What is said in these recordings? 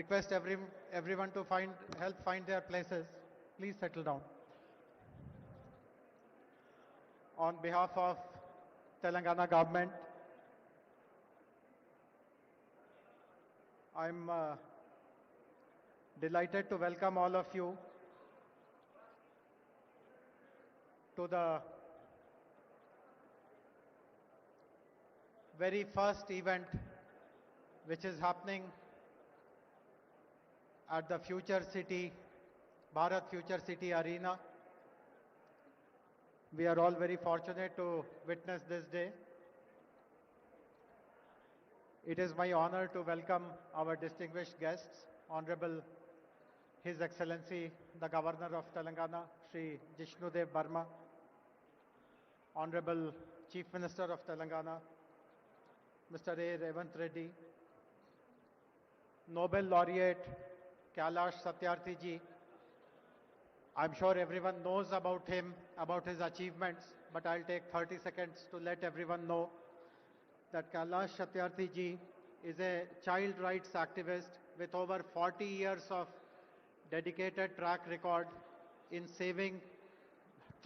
Request everyone to help find their places. Please settle down. On behalf of Telangana government, I'm delighted to welcome all of you to the very first event which is happening at the Future City, Bharat Future City Arena. We are all very fortunate to witness this day. It is my honor to welcome our distinguished guests, Honorable His Excellency, the Governor of Telangana, Shri Jishnudev Barma, Honorable Chief Minister of Telangana, Mr. A. Revanth Reddy, Nobel Laureate Kailash Satyarthi ji. I'm sure everyone knows about him, about his achievements, but I'll take 30 seconds to let everyone know that Kailash Satyarthi ji is a child rights activist with over 40 years of dedicated track record in saving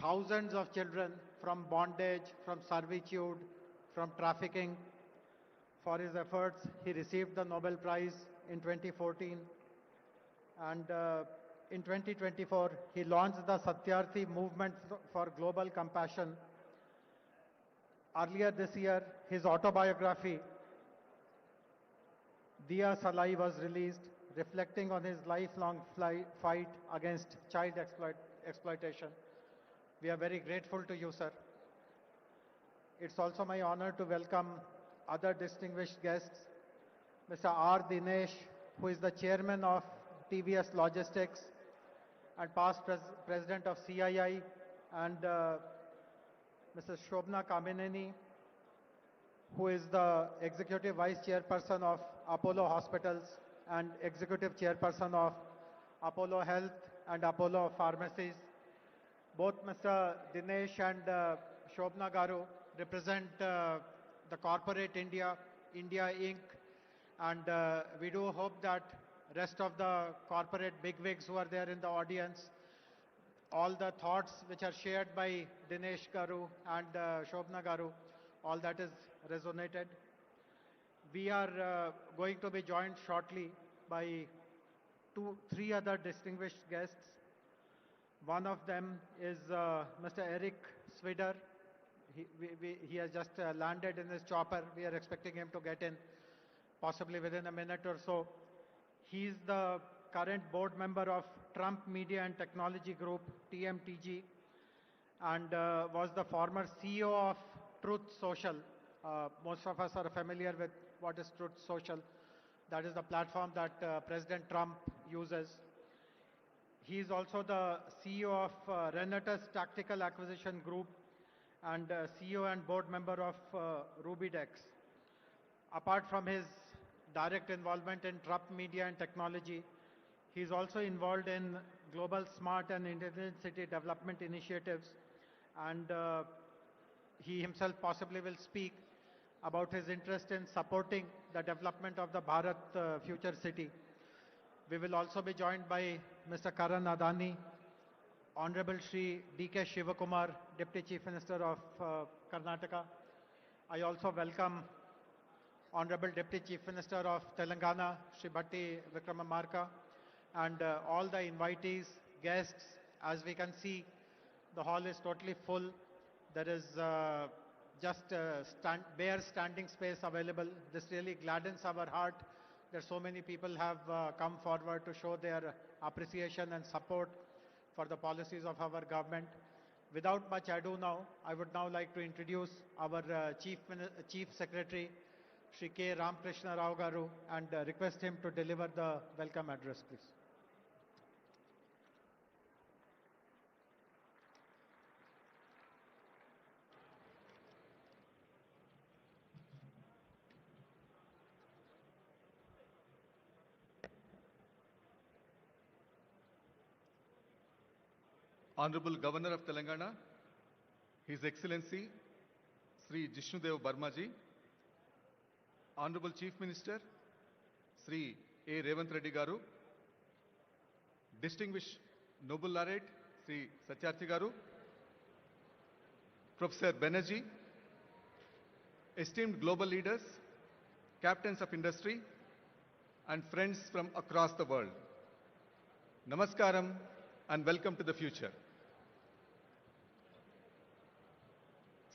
thousands of children from bondage, from servitude, from trafficking. For his efforts, he received the Nobel Prize in 2014, and in 2024, he launched the Satyarthi Movement for Global Compassion. Earlier this year, his autobiography, Diya Salai, was released, reflecting on his lifelong fight against child exploitation. We are very grateful to you, sir. It's also my honor to welcome other distinguished guests, Mr. R. Dinesh, who is the chairman of TVS Logistics and past president of CII, and Mrs. Shobna Kamineni, who is the executive vice chairperson of Apollo Hospitals and executive chairperson of Apollo Health and Apollo Pharmacies. Both Mr. Dinesh and Shobna Garu represent the corporate India, India Inc., and we do hope that rest of the corporate bigwigs who are there in the audience, all the thoughts which are shared by Dinesh Garu and Shobna Garu, all that is resonated. We are going to be joined shortly by three other distinguished guests. One of them is Mr. Eric Swider. He has just landed in his chopper. We are expecting him to get in possibly within a minute or so. He is the current board member of Trump Media and Technology Group, TMTG, and was the former CEO of Truth Social. Most of us are familiar with what is Truth Social. That is the platform that President Trump uses. He is also the CEO of Renatus Tactical Acquisition Group and CEO and board member of Rubidex. Apart from his direct involvement in Trump Media and Technology, he is also involved in global smart and intelligent city development initiatives, and he himself possibly will speak about his interest in supporting the development of the Bharat Future City. We will also be joined by Mr. Karan Adani, Honorable Shri D.K. Shivakumar, Deputy Chief Minister of Karnataka. I also welcome Honorable Deputy Chief Minister of Telangana, Shri Bhatti Vikramamarka, and all the invitees, guests. As we can see, the hall is totally full. There is just bare standing space available. This really gladdens our heart that so many people have come forward to show their appreciation and support for the policies of our government. Without much ado now, I would now like to introduce our Chief Secretary, Shri K. Ramakrishna Rao Garu, and request him to deliver the welcome address, please. Honorable Governor of Telangana, His Excellency Sri Jishnudev Barma ji, Honorable Chief Minister Sri A. Revanth Reddy Garu, distinguished Nobel Laureate Sri Satyarthi Garu, Professor Banerjee, esteemed global leaders, captains of industry, and friends from across the world. Namaskaram and welcome to the future.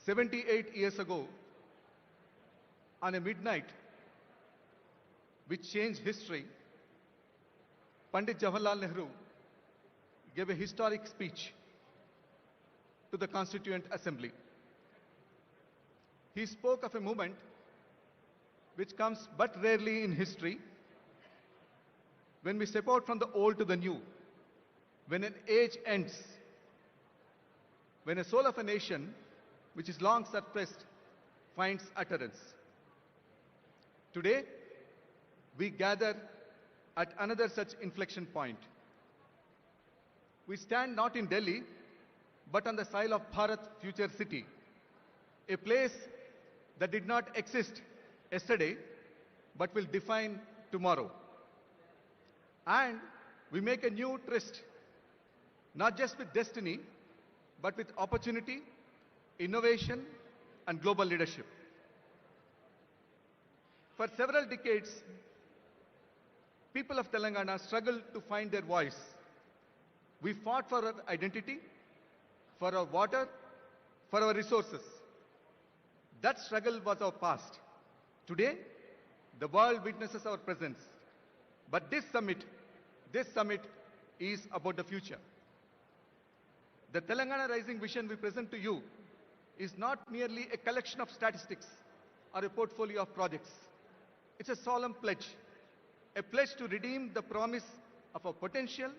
78 years ago, on a midnight which changed history, Pandit Jawaharlal Nehru gave a historic speech to the Constituent Assembly. He spoke of a moment which comes but rarely in history, when we step out from the old to the new, when an age ends, when a soul of a nation which is long suppressed finds utterance. Today, we gather at another such inflection point. We stand not in Delhi, but on the soil of Bharat future city, a place that did not exist yesterday, but will define tomorrow. And we make a new tryst, not just with destiny, but with opportunity, innovation, and global leadership. For several decades, people of Telangana struggled to find their voice. We fought for our identity, for our water, for our resources. That struggle was our past. Today, the world witnesses our presence. But this summit is about the future. The Telangana Rising Vision we present to you is not merely a collection of statistics or a portfolio of projects. It's a solemn pledge, a pledge to redeem the promise of our potential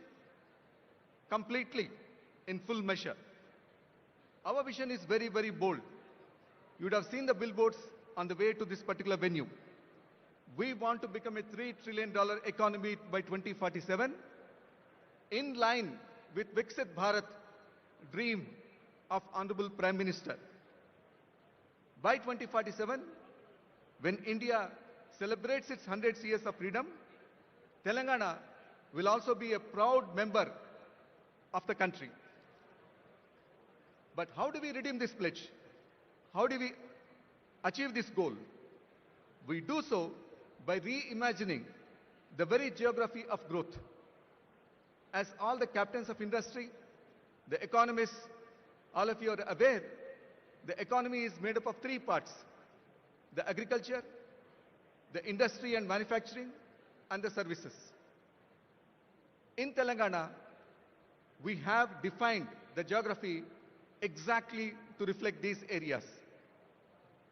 completely in full measure. Our vision is very, very bold. You would have seen the billboards on the way to this particular venue. We want to become a $3 trillion economy by 2047, in line with Viksit Bharat dream of Honorable Prime Minister. By 2047, when India celebrates its 100 years of freedom, Telangana will also be a proud member of the country. But how do we redeem this pledge? How do we achieve this goal? We do so by reimagining the very geography of growth. As all the captains of industry, the economists, all of you are aware, the economy is made up of three parts: the agriculture, the industry and manufacturing, and the services. In Telangana, we have defined the geography exactly to reflect these areas.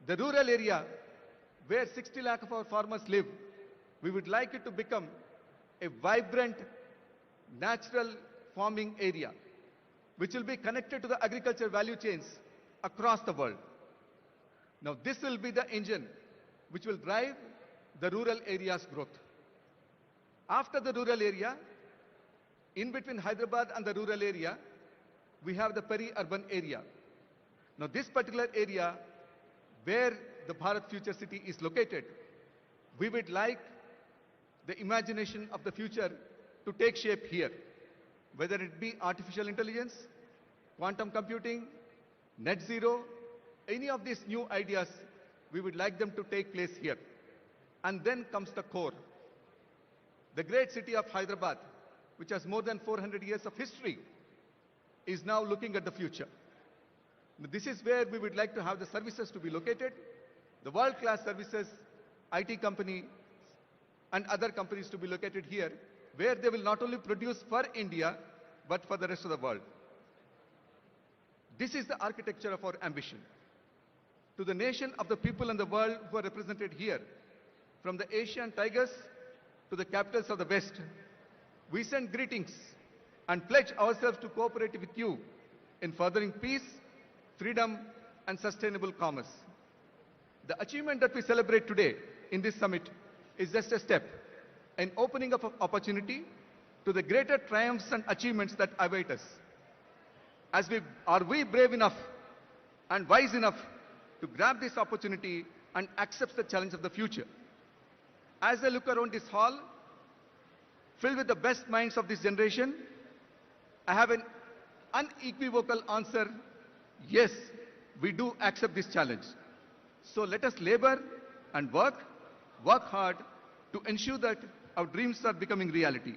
The rural area, where 60 lakh of our farmers live, we would like it to become a vibrant, natural farming area, which will be connected to the agriculture value chains across the world. Now, this will be the engine which will drive the rural area's growth. After the rural area, in between Hyderabad and the rural area, we have the peri-urban area. Now, this particular area, where the Bharat Future City is located, we would like the imagination of the future to take shape here, whether it be artificial intelligence, quantum computing, net zero, any of these new ideas, we would like them to take place here. And then comes the core. The great city of Hyderabad, which has more than 400 years of history, is now looking at the future. This is where we would like to have the services to be located, the world-class services, IT company, and other companies to be located here, where they will not only produce for India, but for the rest of the world. This is the architecture of our ambition. To the nation of the people in the world who are represented here, from the Asian tigers to the capitals of the West, we send greetings and pledge ourselves to cooperate with you in furthering peace, freedom, and sustainable commerce. The achievement that we celebrate today in this summit is just a step, an opening of opportunity to the greater triumphs and achievements that await us. Are we brave enough and wise enough to grab this opportunity and accept the challenge of the future? As I look around this hall, filled with the best minds of this generation, I have an unequivocal answer. Yes, we do accept this challenge. So let us labor and work hard to ensure that our dreams are becoming reality.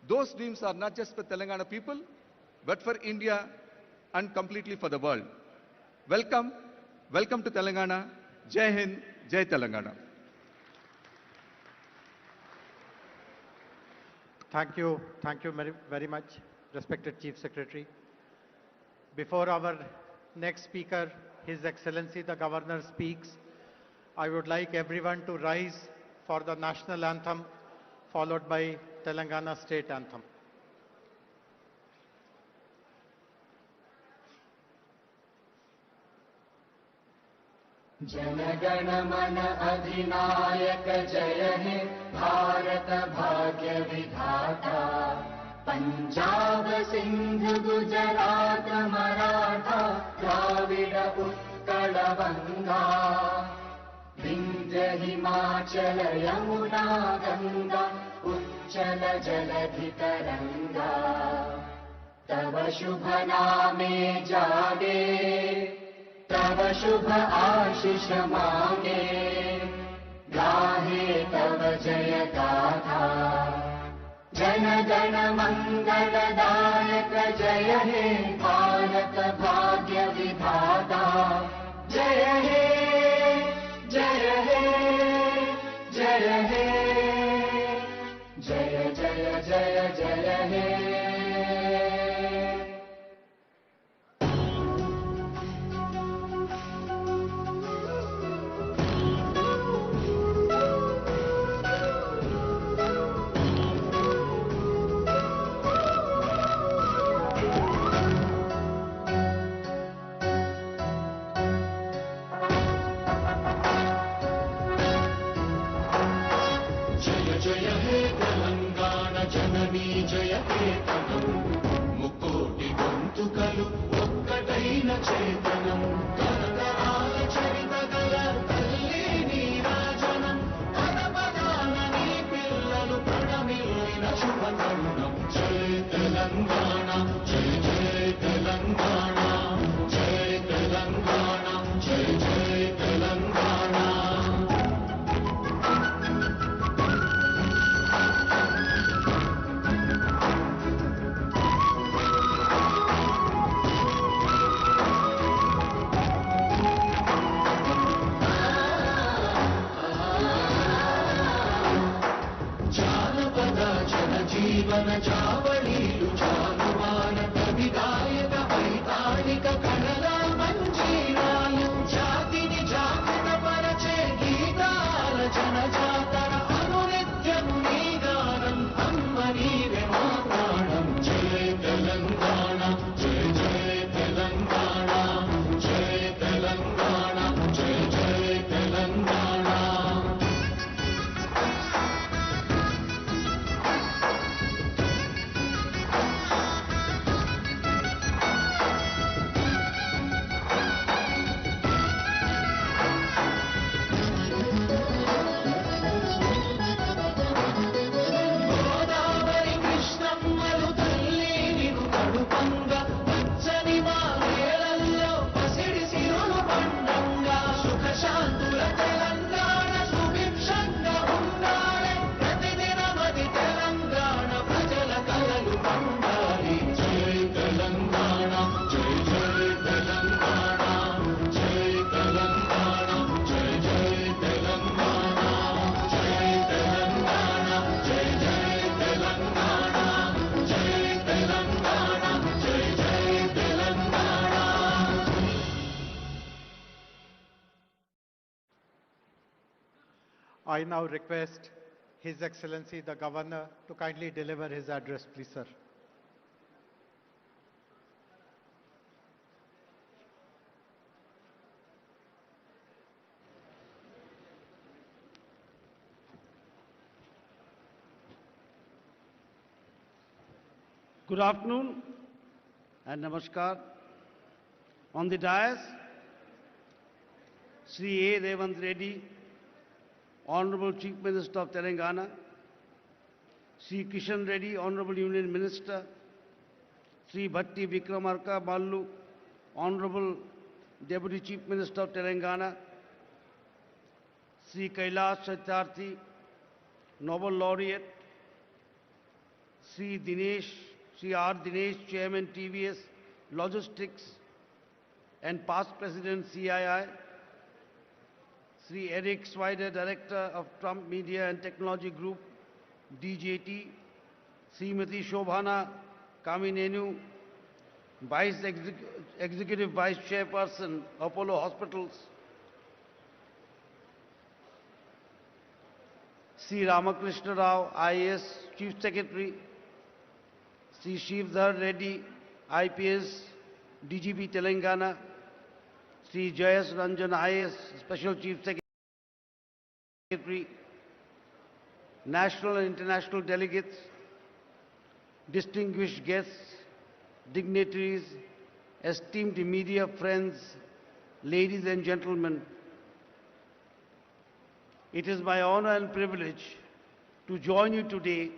Those dreams are not just for Telangana people, but for India and completely for the world. Welcome, welcome to Telangana. Jai Hind, Jai Telangana. Thank you very much, respected Chief Secretary. Before our next speaker, His Excellency the Governor, speaks, I would like everyone to rise for the national anthem, followed by Telangana state anthem. जनगण मन अधिनायक जय हे भारत भाग्य विधाता पंजाब सिंध गुजरात मराठा द्राविड उत्कल गंगा विंध्य हिमाचल यमुना गंगा उच्चल जलधि तरंगा तव शुभ नामे जागे तव शुभ आशीष मांगे गाहे तव जय गाथा जन गण मंगलदायक जय हे भारत भाग्य विधाता जय हे जय हे जय हे जय जय जय जय हे जननी जय केतनम मुकोटि गंतुकलु ఒక్కటైన చేతనం తరతరాల చరిత గల తల్లి నీరాజనం పదపదాన నీ పిల్లలు ప్రణమిల్లిన శుభ తరుణం జయ తెలంగాణ జయ జయ తెలంగాణ జయ తెలంగాణ జయ జయ తెలంగాణ जीवन चावड़ीलु चालुवान कविगायक वैतानिक कणला मंजीरालु जातिनि जागृत परचे गीताल जनजातर अनुनित्यము నీ గానం అమ్మ నీవే మా ప్రాణం జయ తెలంగాణ జయ జయ తెలంగాణ జయ తెలంగాణ జయ జయ Telangana I now request His Excellency the Governor to kindly deliver his address, please, sir. Good afternoon and namaskar. On the dais, Sri A. Revanth Reddy, Honorable Chief Minister of Telangana, Sri Kishan Reddy, Honorable Union Minister, Sri Bhatti Vikramarka Mallu, Honorable Deputy Chief Minister of Telangana, Sri Kailash Satyarthi, Nobel Laureate, Sri R. Dinesh, Chairman TVS Logistics and past President CII, Sri Eric Swider, Director of Trump Media and Technology Group, DJT, Srimati Shobhana Kaminenu, Executive Vice Chairperson, Apollo Hospitals, Sri Ramakrishna Rao, IAS Chief Secretary, Sri Shivdhar Reddy, IPS, DGP Telangana, Sri Jayas Ranjan, IAS Special Chief Secretary, national and international delegates, distinguished guests, dignitaries, esteemed media friends, ladies and gentlemen, it is my honor and privilege to join you today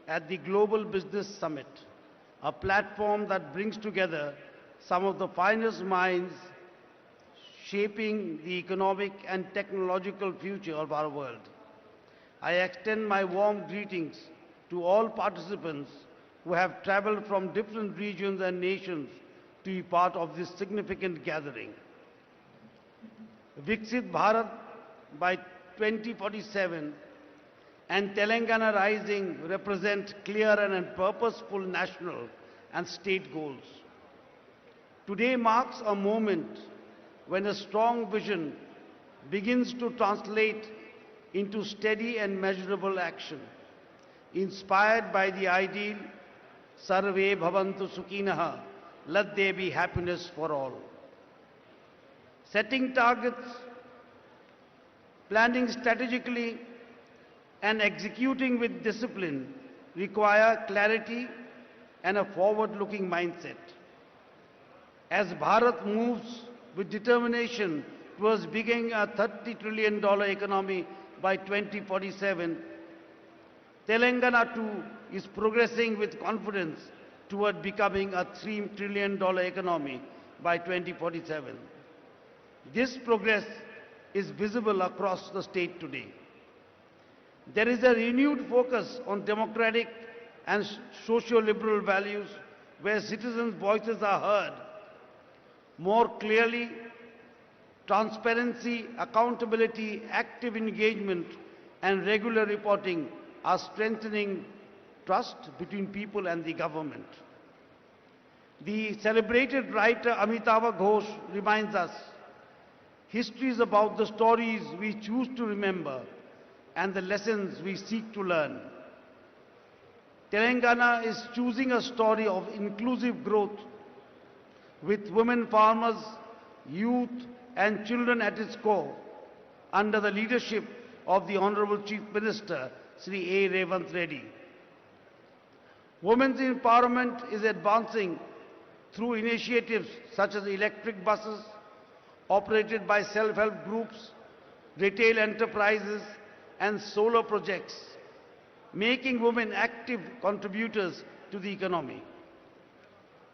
at the Global Business Summit, a platform that brings together some of the finest minds shaping the economic and technological future of our world. I extend my warm greetings to all participants who have traveled from different regions and nations to be part of this significant gathering. Viksit Bharat by 2047 and Telangana Rising represent clear and purposeful national and state goals. Today marks a moment when a strong vision begins to translate into steady and measurable action, inspired by the ideal Sarve Bhavantu Sukhinaha, let there be happiness for all. Setting targets, planning strategically, and executing with discipline require clarity and a forward-looking mindset. As Bharat moves with determination towards becoming a $30 trillion economy by 2047, Telangana too is progressing with confidence toward becoming a $3 trillion economy by 2047. This progress is visible across the state today. There is a renewed focus on democratic and socio-liberal values where citizens' voices are heard more clearly. Transparency, accountability, active engagement, and regular reporting are strengthening trust between people and the government. The celebrated writer Amitabh Ghosh reminds us, history is about the stories we choose to remember and the lessons we seek to learn. Telangana is choosing a story of inclusive growth with women farmers, youth, and children at its core, under the leadership of the Honorable Chief Minister, Sri A. Revanth Reddy. Women's empowerment is advancing through initiatives such as electric buses operated by self-help groups, retail enterprises, and solar projects, making women active contributors to the economy.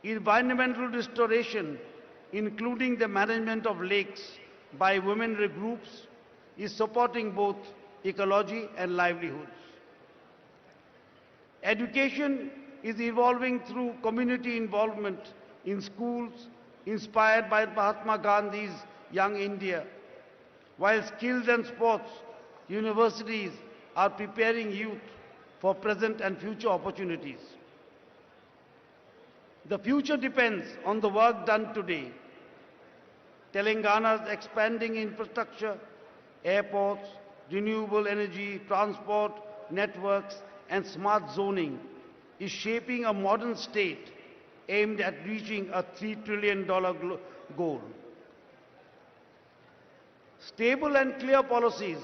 Environmental restoration, including the management of lakes by women groups, is supporting both ecology and livelihoods. Education is evolving through community involvement in schools inspired by Mahatma Gandhi's Young India, while skills and sports universities are preparing youth for present and future opportunities. The future depends on the work done today. Telangana's expanding infrastructure, airports, renewable energy, transport, networks, and smart zoning is shaping a modern state aimed at reaching a $3 trillion goal. Stable and clear policies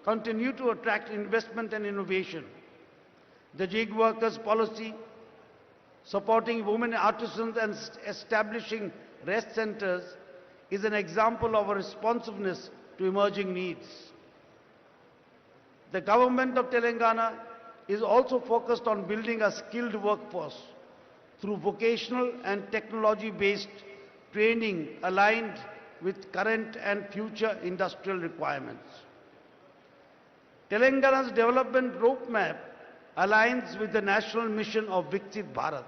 continue to attract investment and innovation. The gig workers policy, supporting women artisans and establishing rest centers, is an example of a responsiveness to emerging needs. The government of Telangana is also focused on building a skilled workforce through vocational and technology-based training aligned with current and future industrial requirements. Telangana's development roadmap aligns with the national mission of Viksit Bharat,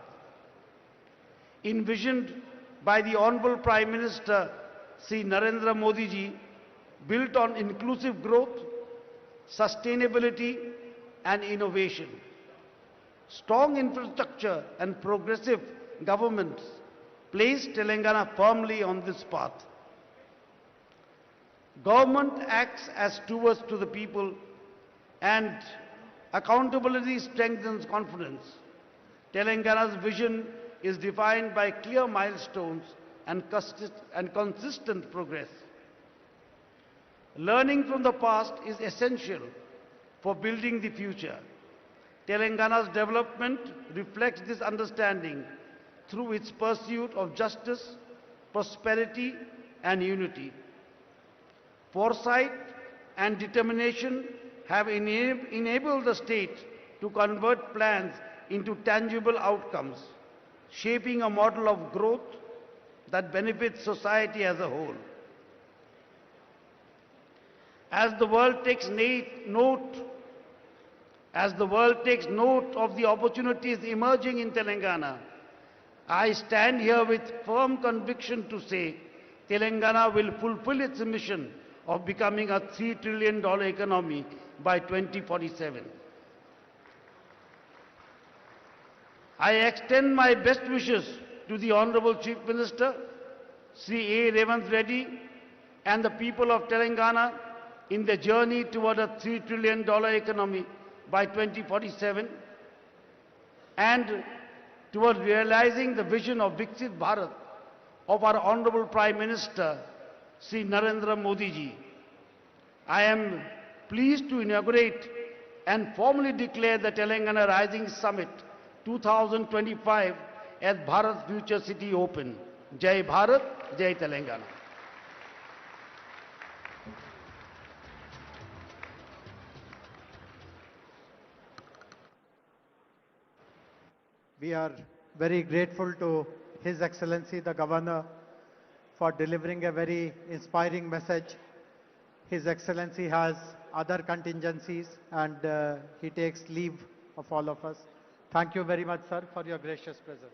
envisioned by the Honorable Prime Minister Sri Narendra Modi ji, built on inclusive growth, sustainability and innovation. Strong infrastructure and progressive governments place Telangana firmly on this path. Government acts as stewards to the people and accountability strengthens confidence. Telangana's vision is defined by clear milestones and consistent progress. Learning from the past is essential for building the future. Telangana's development reflects this understanding through its pursuit of justice, prosperity and unity. Foresight and determination have enabled the state to convert plans into tangible outcomes, shaping a model of growth that benefits society as a whole. As the world takes note of the opportunities emerging in Telangana, I stand here with firm conviction to say Telangana will fulfill its mission of becoming a $3 trillion economy by 2047. I extend my best wishes to the Honorable Chief Minister, Sri A. Revanth Reddy, and the people of Telangana in the journey toward a $3 trillion economy by 2047 and toward realizing the vision of Viksit Bharat of our Honorable Prime Minister, Sri Narendra Modi ji. I am pleased to inaugurate and formally declare the Telangana Rising Summit 2025 as Bharat Future City Open. Jai Bharat, Jai Telangana. We are very grateful to His Excellency the Governor for delivering a very inspiring message. His Excellency has other contingencies and he takes leave of all of us. Thank you very much, sir, for your gracious presence.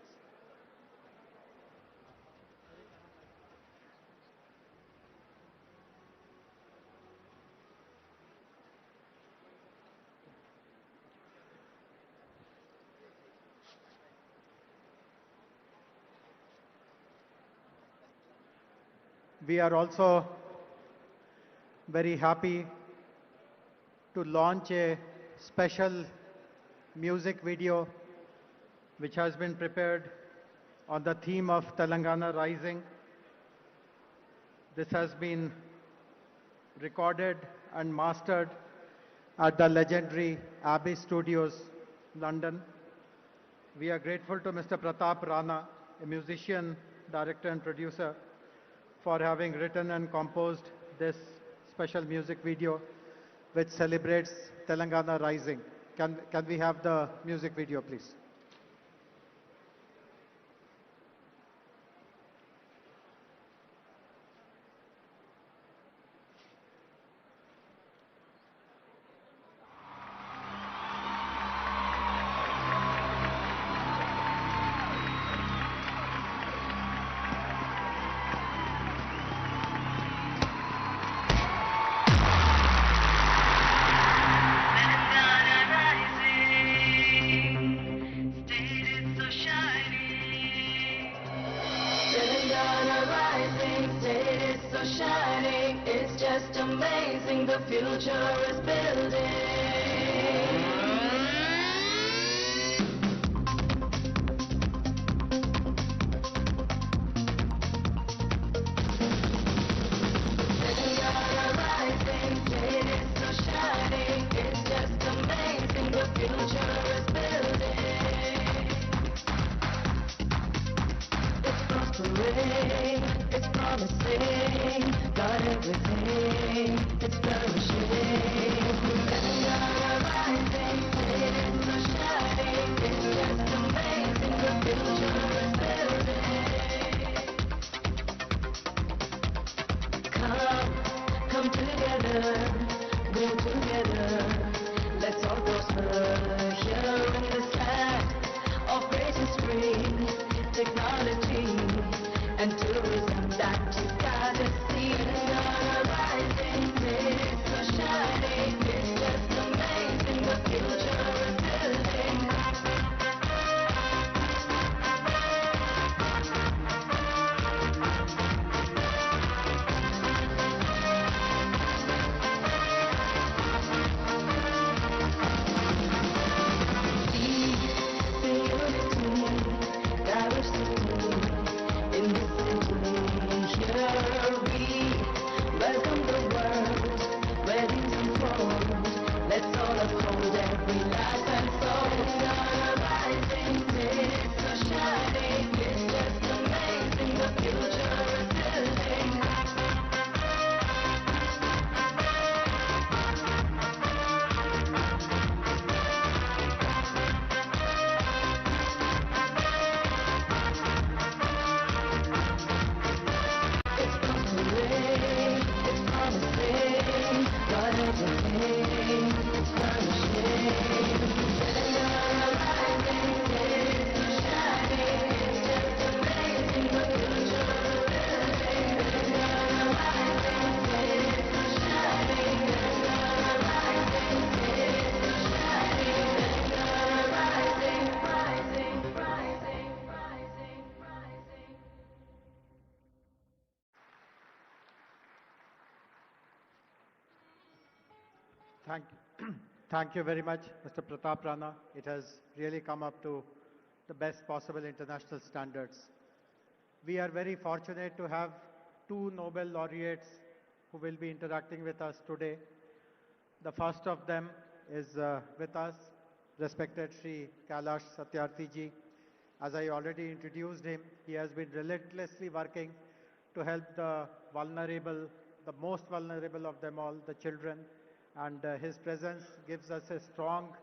We are also very happy to launch a special music video which has been prepared on the theme of Telangana Rising. This has been recorded and mastered at the legendary Abbey Studios, London. We are grateful to Mr. Pratap Rana, a musician, director and producer, for having written and composed this special music video which celebrates Telangana Rising. Can we have the music video, please? Shining, it's just amazing, the future is building. Telangana rising, it is so shining, it's just amazing, the future is building. It's prospering, it's promising, got everything, it's flourishing. Telangana rising, it is together, go together. Let's all prosper here in this land of great history, technology, and tourism that you gotta see. Telangana rising, it's so shining, it's just amazing. The future is building. Let's all uphold every life and soul. Rising, it's so shining, it's just amazing. The future is building. It's promising, it's promising, got everything, it's flourishing. Telangana rising, it's so shining, it's just amazing. The future is building. Telangana rising, it's so shining. Telangana rising, it's so shining. Telangana rising, rising, rising, rising, rising. Thank Thank you very much, Mr. Pratap Rana. It has really come up to the best possible international standards. We are very fortunate to have two Nobel laureates who will be interacting with us today. The first of them is with us, respected Sri Kailash Satyarthi ji. As I already introduced him, he has been relentlessly working to help the vulnerable, the most vulnerable of them all, the children. And his presence gives us a strong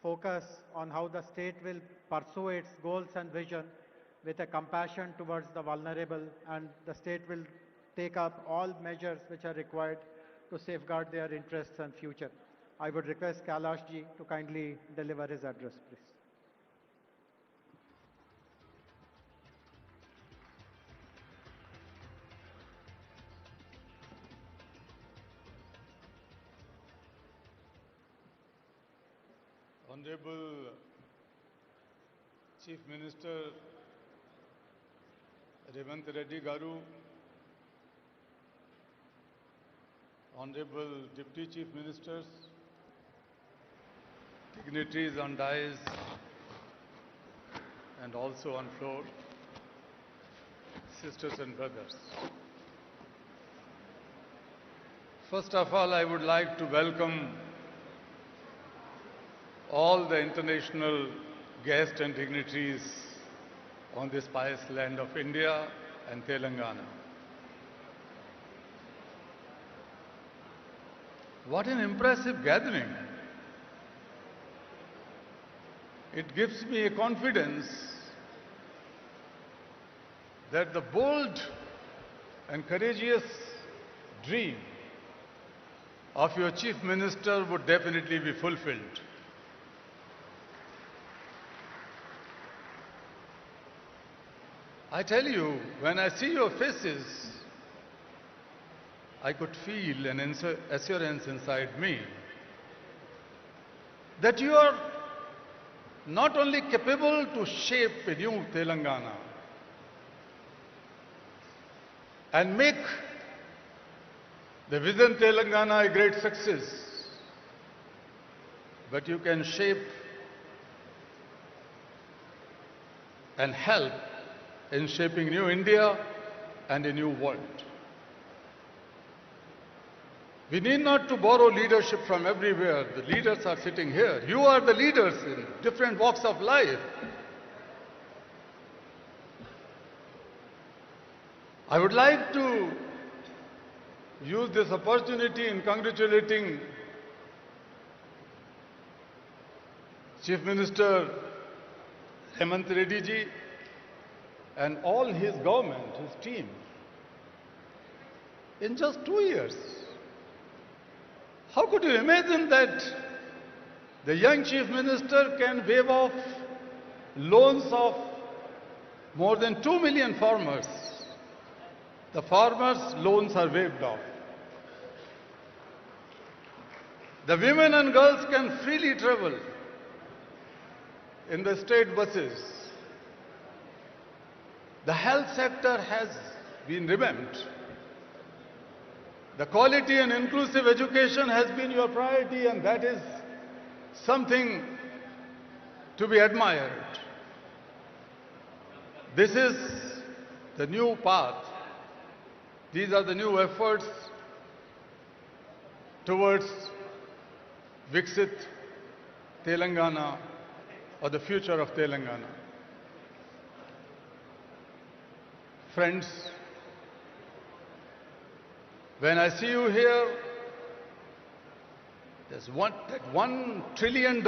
focus on how the state will pursue its goals and vision with a compassion towards the vulnerable, and the state will take up all measures which are required to safeguard their interests and future. I would request Kailash ji to kindly deliver his address, please. Honorable Chief Minister Revanth Reddy Garu, Honorable Deputy Chief Ministers, dignitaries on dais and also on floor, sisters and brothers. First of all, I would like to welcome all the international guests and dignitaries on this pious land of India and Telangana. What an impressive gathering. It gives me a confidence that the bold and courageous dream of your Chief Minister would definitely be fulfilled. I tell you, when I see your faces, I could feel an assurance inside me that you are not only capable to shape a new Telangana and make the Vision Telangana a great success, but you can shape and help in shaping new India and a new world. We need not to borrow leadership from everywhere. The leaders are sitting here. You are the leaders in different walks of life. I would like to use this opportunity in congratulating Chief Minister Revanth Reddy ji and all his government, his team. In just 2 years, How could you imagine that the young chief minister can waive off loans of more than 2 million farmers? The farmers' loans are waived off. The women and girls can freely travel in the state buses. The health sector has been revamped. The quality and inclusive education has been your priority, and that is something to be admired. This is the new path. These are the new efforts towards Viksit Telangana, or the future of Telangana. Friends, when I see you here, there's that $1 trillion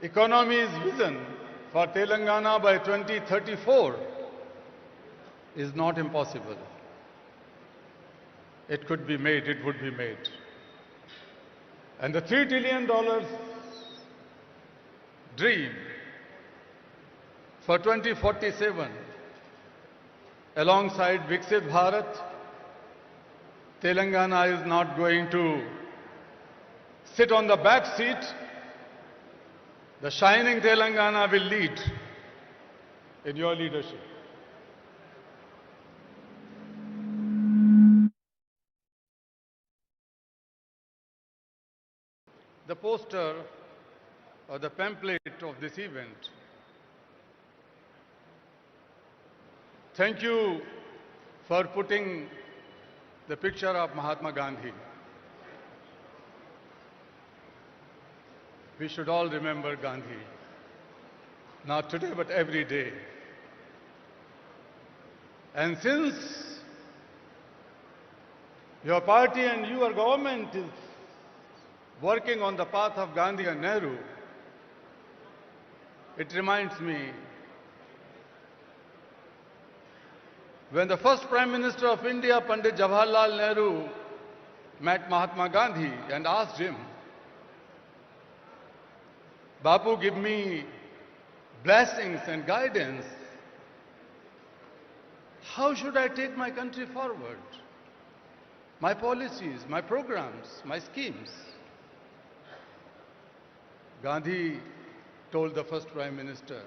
economy's vision for Telangana by 2034 is not impossible. It could be made, it would be made. And the $3 trillion dream for 2047, alongside Viksit Bharat, Telangana is not going to sit on the back seat. The shining Telangana will lead in your leadership. The poster or the pamphlet of this event. Thank you for putting the picture of Mahatma Gandhi. We should all remember Gandhi, not today but every day. And since your party and your government is working on the path of Gandhi and Nehru, it reminds me when the first Prime Minister of India, Pandit Jawaharlal Nehru, met Mahatma Gandhi and asked him, Bapu, give me blessings and guidance. How should I take my country forward? My policies, my programs, my schemes. Gandhi told the first Prime Minister,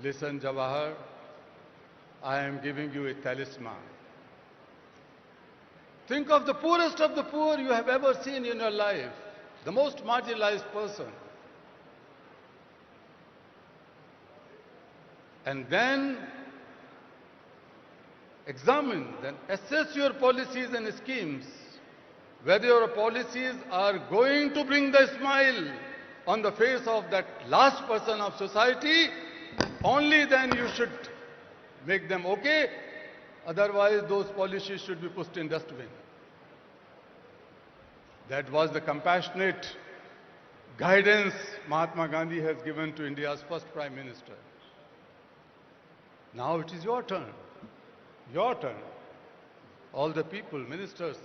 listen, Jawahar, I am giving you a talisman. Think of the poorest of the poor you have ever seen in your life, the most marginalized person. And then examine, then assess your policies and schemes, whether your policies are going to bring the smile on the face of that last person of society. Only then you should make them okay. Otherwise, those policies should be pushed in dustbin. That was the compassionate guidance Mahatma Gandhi has given to India's first Prime Minister. Now it is your turn. Your turn. All the people, ministers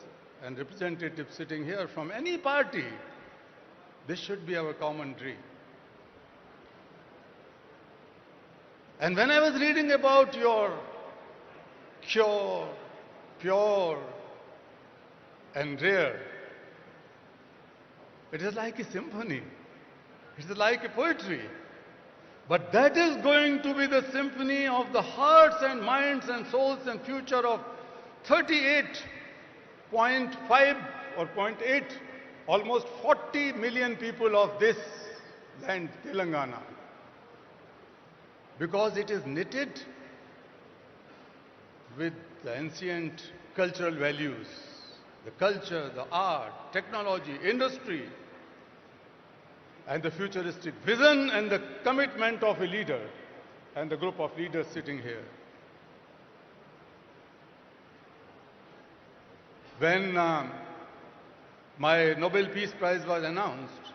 and representatives sitting here from any party, this should be our common dream. And when I was reading about your pure and rare, it is like a symphony. It is like a poetry. But that is going to be the symphony of the hearts and minds and souls and future of 38.5 or 0.8, almost 40 million people of this land, Telangana. Because it is knitted with the ancient cultural values, the culture, the art, technology, industry, and the futuristic vision and the commitment of a leader and the group of leaders sitting here. When my Nobel Peace Prize was announced,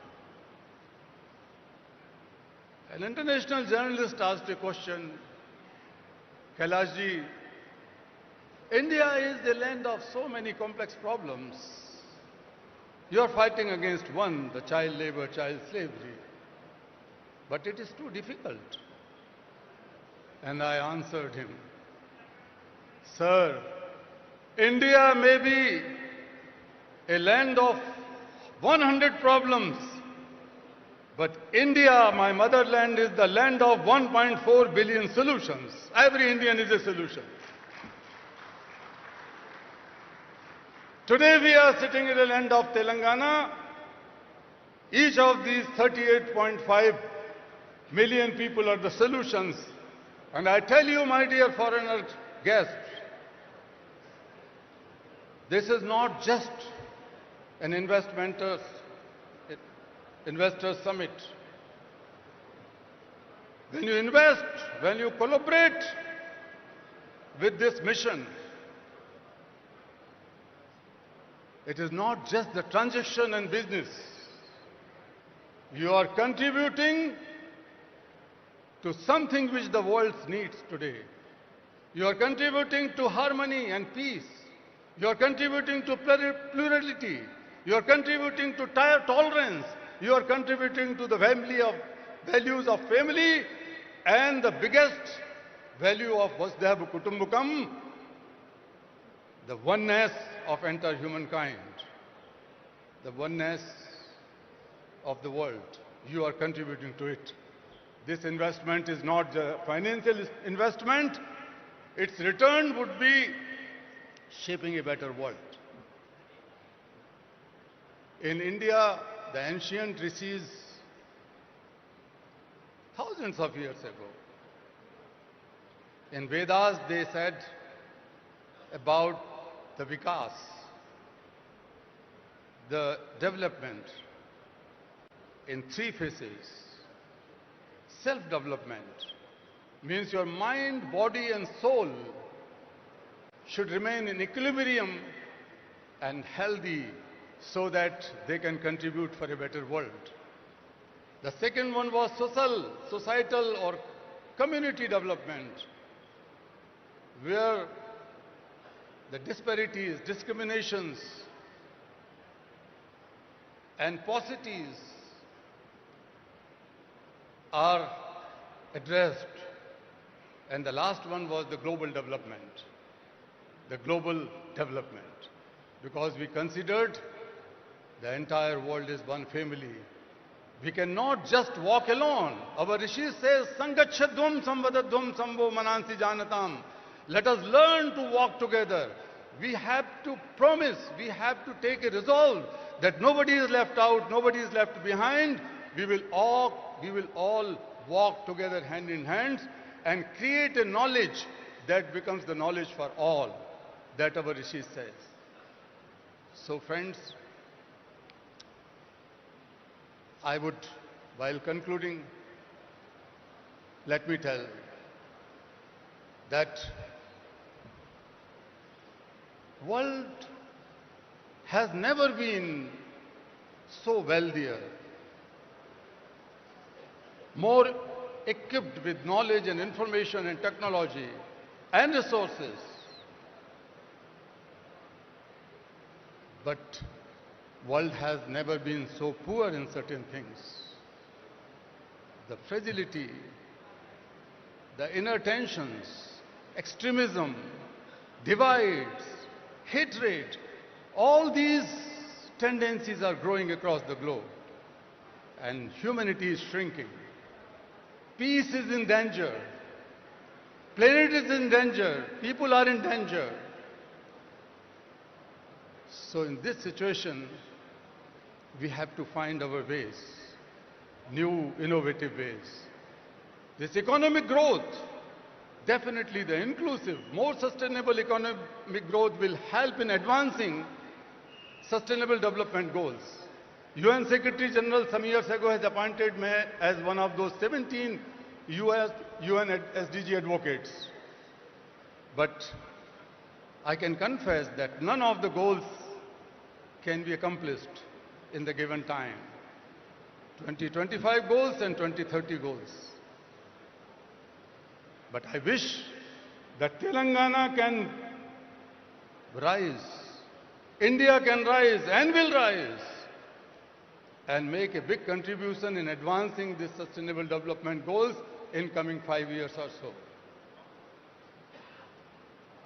an international journalist asked a question, Kailashji, India is the land of so many complex problems. You are fighting against one, the child labor, child slavery. But it is too difficult. And I answered him, Sir, India may be a land of 100 problems, but India, my motherland, is the land of 1.4 billion solutions. Every Indian is a solution. Today we are sitting in the land of Telangana. Each of these 38.5 million people are the solutions. And I tell you, my dear foreigner guests, this is not just an investors summit. When you invest, when you collaborate with this mission, it is not just the transaction and business. You are contributing to something which the world needs today. You are contributing to harmony and peace. You are contributing to plurality. You are contributing to tolerance. You are contributing to the values of family and the biggest value of Vasudhaiva Kutumbakam, the oneness of entire humankind, the oneness of the world. You are contributing to it. This investment is not a financial investment. Its return would be shaping a better world. In India, the ancient rishis, thousands of years ago, in Vedas they said about the vikas, the development in three phases. Self-development means your mind, body and soul should remain in equilibrium and healthy so that they can contribute for a better world. The second one was societal or community development, where the disparities, discriminations and paucities are addressed. And the last one was the global development. The global development. Because we considered the entire world is one family. We cannot just walk alone. Our Rishi says, Sangachadvam samvadadvam samvo manansi janatam. Let us learn to walk together. We have to promise, we have to take a resolve that nobody is left out, nobody is left behind. We will all walk together hand in hand and create a knowledge that becomes the knowledge for all, that our Rishi says. So friends, I would, while concluding, let me tell that world has never been so wealthier, more equipped with knowledge and information and technology and resources. But world has never been so poor in certain things. The fragility, the inner tensions, extremism, divides, hatred, all these tendencies are growing across the globe. And humanity is shrinking. Peace is in danger. Planet is in danger. People are in danger. So in this situation, we have to find our ways, new innovative ways. This economic growth, definitely the inclusive, more sustainable economic growth will help in advancing sustainable development goals. UN Secretary General some years ago has appointed me as one of those 17 UN SDG advocates. But I can confess that none of the goals can be accomplished in the given time. 2025 goals and 2030 goals. But I wish that Telangana can rise. India can rise and will rise and make a big contribution in advancing the sustainable development goals in coming 5 years or so.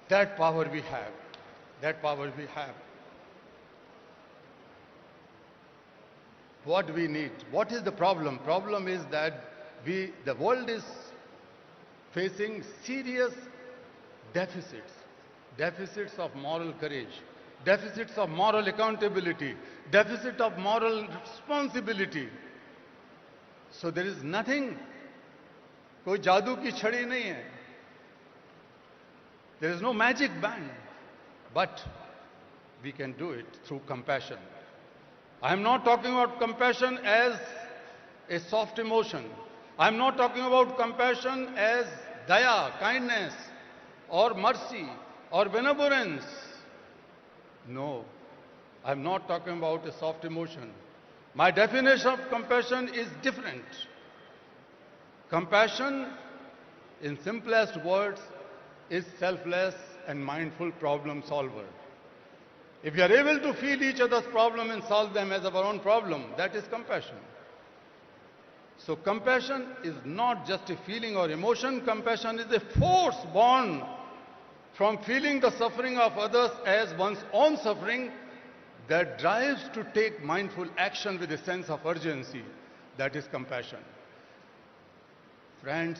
That power we have. That power we have. What we need? What is the problem? Problem is that the world is facing serious deficits. Deficits of moral courage, deficits of moral accountability, deficit of moral responsibility. So there is nothing, कोई जादू की छड़ी नहीं है. There is no magic band, but we can do it through compassion. I am not talking about compassion as a soft emotion. I am not talking about compassion as daya, kindness, or mercy, or benevolence. No, I am not talking about a soft emotion. My definition of compassion is different. Compassion, in simplest words, is selfless and mindful problem solver. If we are able to feel each other's problem and solve them as our own problem, that is compassion. So compassion is not just a feeling or emotion. Compassion is a force born from feeling the suffering of others as one's own suffering that drives to take mindful action with a sense of urgency. That is compassion. Friends,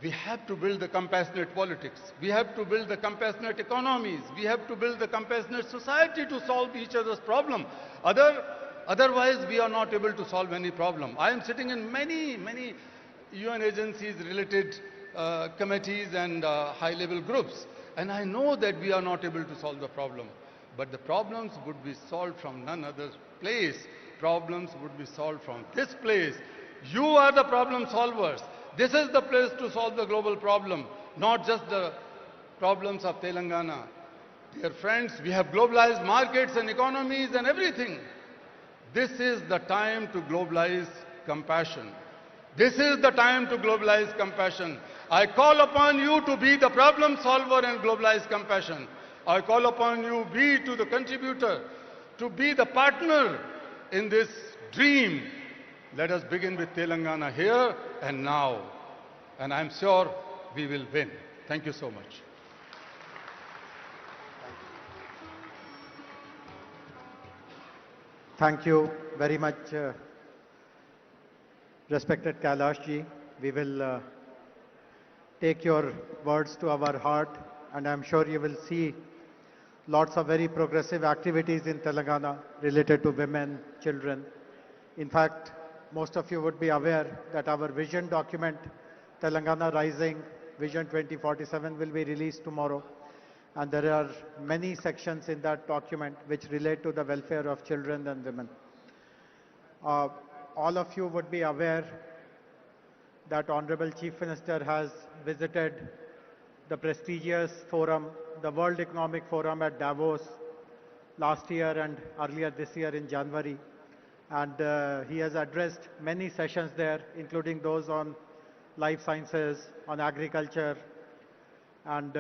we have to build the compassionate politics. We have to build the compassionate economies. We have to build the compassionate society to solve each other's problem. Otherwise, we are not able to solve any problem. I am sitting in many UN agencies related committees and high-level groups. And I know that we are not able to solve the problem. But the problems would be solved from none other place. Problems would be solved from this place. You are the problem solvers. This is the place to solve the global problem, not just the problems of Telangana. Dear friends, we have globalized markets and economies and everything. This is the time to globalize compassion. This is the time to globalize compassion. I call upon you to be the problem solver and globalize compassion. I call upon you be to the contributor, to be the partner in this dream. Let us begin with Telangana here and now. And I'm sure we will win. Thank you so much. Thank you very much, respected Kailash ji. We will take your words to our heart, and I'm sure you will see lots of very progressive activities in Telangana related to women, children. In fact, most of you would be aware that our vision document, Telangana Rising Vision 2047, will be released tomorrow. And there are many sections in that document which relate to the welfare of children and women. All of you would be aware that Honorable Chief Minister has visited the prestigious forum, the World Economic Forum at Davos last year and earlier this year in January. And he has addressed many sessions there, including those on life sciences, on agriculture, and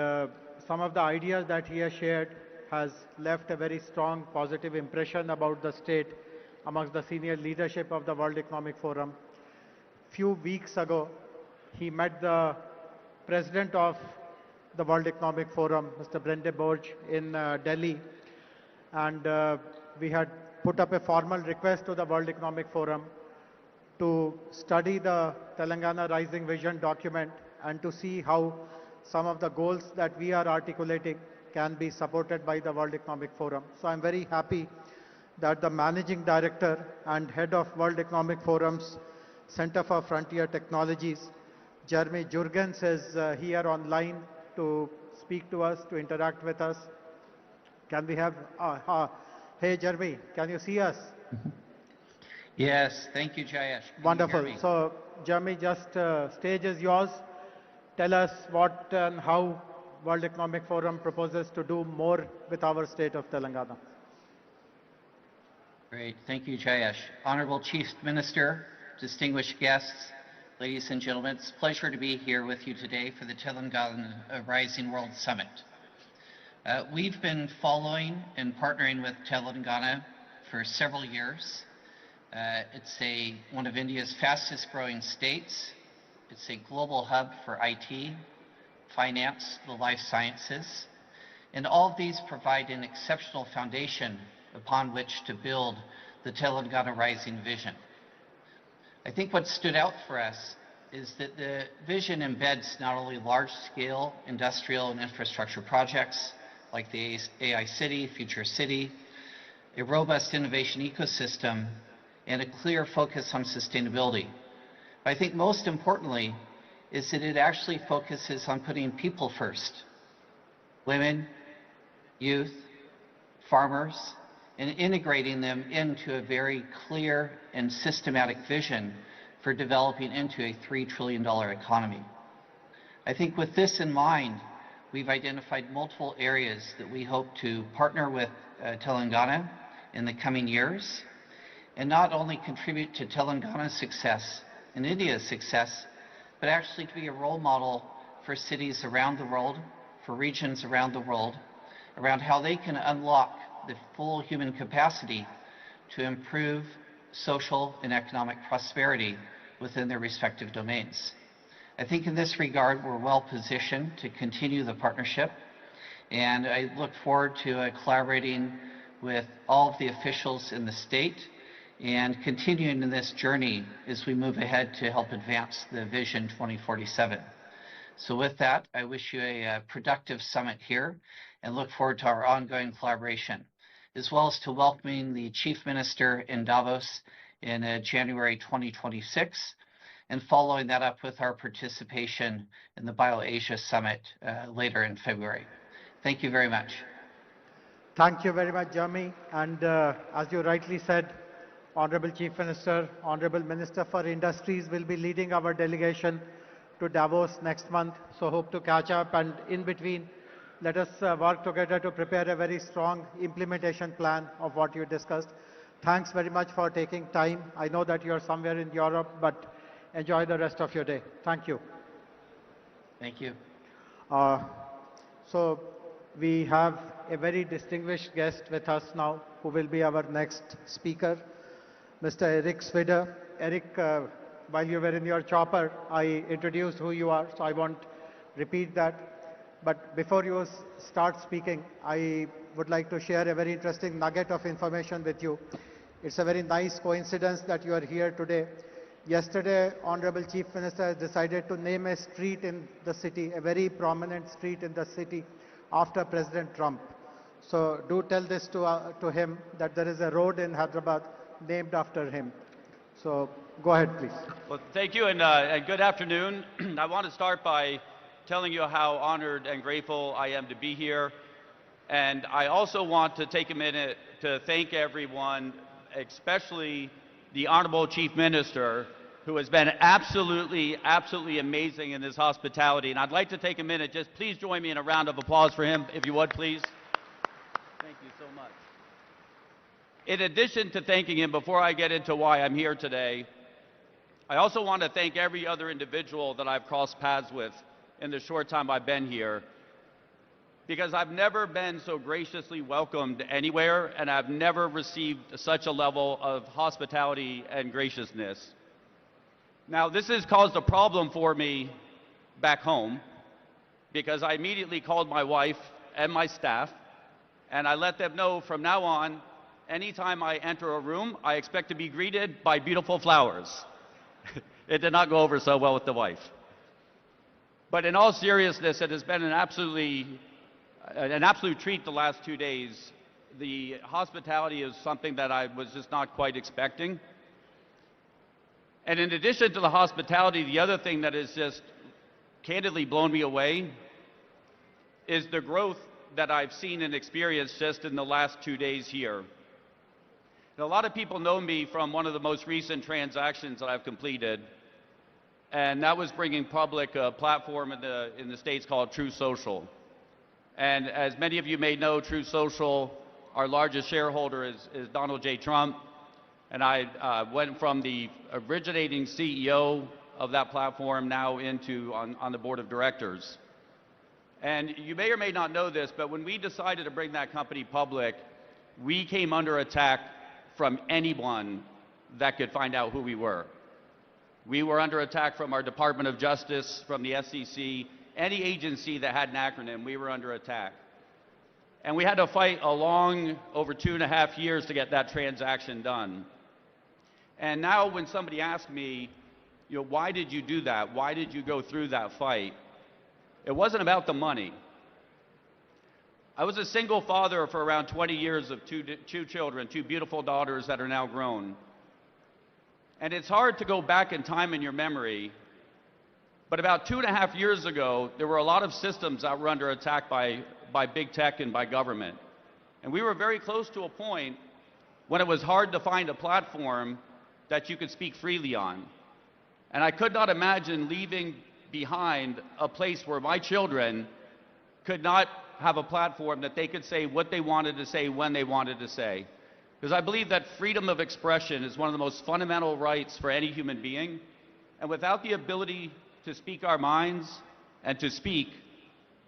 some of the ideas that he has shared has left a very strong positive impression about the state amongst the senior leadership of the World Economic Forum. Few weeks ago, he met the president of the World Economic Forum, Mr. Brende Borge, in Delhi, and we had put up a formal request to the World Economic Forum to study the Telangana Rising Vision document and to see how some of the goals that we are articulating can be supported by the World Economic Forum. So I'm very happy that the Managing Director and Head of World Economic Forum's Center for Frontier Technologies, Jeremy Jurgens, is here online to speak to us, to interact with us. Can we have, hey Jeremy, can you see us? Yes, thank you, Jayesh. Can Wonderful. you hear me? So Jeremy, just stage is yours. Tell us what and how World Economic Forum proposes to do more with our state of Telangana. Great, thank you, Jayesh. Honorable Chief Minister, distinguished guests, ladies and gentlemen, it's a pleasure to be here with you today for the Telangana Rising World Summit. We've been following and partnering with Telangana for several years. It's one of India's fastest growing states. It's a global hub for IT, finance, the life sciences, and all of these provide an exceptional foundation upon which to build the Telangana Rising vision. I think what stood out for us is that the vision embeds not only large-scale industrial and infrastructure projects like the AI City, Future City, a robust innovation ecosystem, and a clear focus on sustainability. But I think most importantly is that it actually focuses on putting people first. Women, youth, farmers, and integrating them into a very clear and systematic vision for developing into a $3 trillion economy. I think with this in mind, we've identified multiple areas that we hope to partner with Telangana in the coming years, and not only contribute to Telangana's success and India's success, but actually to be a role model for cities around the world, for regions around the world, around how they can unlock the full human capacity to improve social and economic prosperity within their respective domains. I think in this regard, we're well positioned to continue the partnership, and I look forward to collaborating with all of the officials in the state and continuing in this journey as we move ahead to help advance the Vision 2047. So with that, I wish you a productive summit here and look forward to our ongoing collaboration, as well as to welcoming the Chief Minister in Davos in January 2026, and following that up with our participation in the BioAsia Summit later in February. Thank you very much. Thank you very much, Jeremy. And as you rightly said, Honorable Chief Minister, Honorable Minister for Industries will be leading our delegation to Davos next month. So hope to catch up, and in between, let us work together to prepare a very strong implementation plan of what you discussed. Thanks very much for taking time. I know that you're somewhere in Europe, but enjoy the rest of your day. Thank you. Thank you. So we have a very distinguished guest with us now, who will be our next speaker, Mr. Eric Swider. Eric, while you were in your chopper, I introduced who you are, so I won't repeat that. But before you start speaking, I would like to share a very interesting nugget of information with you. It's a very nice coincidence that you are here today. Yesterday, Honorable Chief Minister decided to name a street in the city, a very prominent street in the city, after President Trump. So do tell this to him, that there is a road in Hyderabad named after him. So go ahead, please. Well, thank you, and good afternoon. I want to start by telling you how honored and grateful I am to be here. And I also want to take a minute to thank everyone, especially the Honorable Chief Minister, who has been absolutely amazing in his hospitality. And I'd like to take a minute, just please join me in a round of applause for him, if you would, please. Thank you so much. In addition to thanking him, before I get into why I'm here today, I also want to thank every other individual that I've crossed paths with in the short time I've been here, because I've never been so graciously welcomed anywhere, and I've never received such a level of hospitality and graciousness. Now, this has caused a problem for me back home, because I immediately called my wife and my staff, and I let them know from now on, anytime I enter a room, I expect to be greeted by beautiful flowers. It did not go over so well with the wife. But in all seriousness, it has been an absolute treat the last 2 days. The hospitality is something that I was just not quite expecting. And in addition to the hospitality, the other thing that has just candidly blown me away is the growth that I've seen and experienced just in the last 2 days here. And a lot of people know me from one of the most recent transactions that I've completed, and that was bringing public a platform in the States called True Social. And as many of you may know, True Social, our largest shareholder is Donald J. Trump, and I went from the originating CEO of that platform now into on the board of directors. And you may or may not know this, but when we decided to bring that company public, we came under attack from anyone that could find out who we were. We were under attack from our Department of Justice, from the SEC, any agency that had an acronym, we were under attack. And we had to fight over 2.5 years to get that transaction done. And now when somebody asks me, why did you do that? Why did you go through that fight? It wasn't about the money. I was a single father for around 20 years of two children, two beautiful daughters that are now grown. And it's hard to go back in time in your memory, but about 2.5 years ago, there were a lot of systems that were under attack by big tech and by government. And we were very close to a point when it was hard to find a platform that you could speak freely on. And I could not imagine leaving behind a place where my children could not have a platform that they could say what they wanted to say when they wanted to say. Because I believe that freedom of expression is one of the most fundamental rights for any human being. And without the ability to speak our minds and to speak,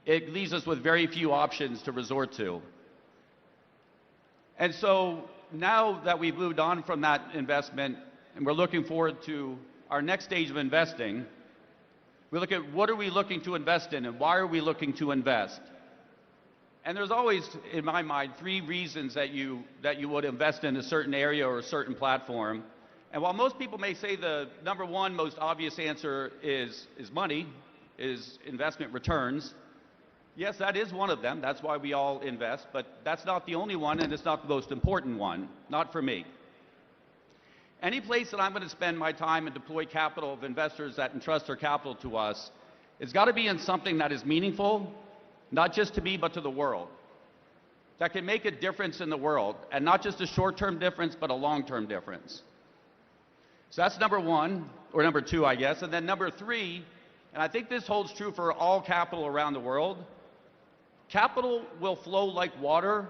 it leaves us with very few options to resort to. And so now that we've moved on from that investment and we're looking forward to our next stage of investing, we look at what are we looking to invest in and why are we looking to invest? And there's always, in my mind, 3 reasons that you would invest in a certain area or a certain platform. And while most people may say the number one most obvious answer is money, is investment returns, yes, that is one of them. That's why we all invest, but that's not the only one and it's not the most important one, not for me. Any place that I'm going to spend my time and deploy capital of investors that entrust their capital to us, it's got to be in something that is meaningful, not just to me, but to the world, that can make a difference in the world, and not just a short-term difference, but a long-term difference. So that's number one, or number two, I guess. And then number 3, and I think this holds true for all capital around the world, capital will flow like water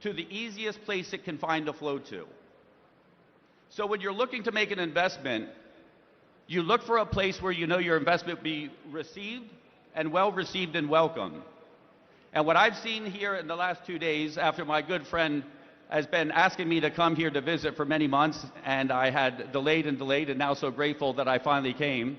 to the easiest place it can find to flow to. So when you're looking to make an investment, you look for a place where you know your investment will be received and well received and welcome. And what I've seen here in the last 2 days, after my good friend has been asking me to come here to visit for many months, and I had delayed and now so grateful that I finally came,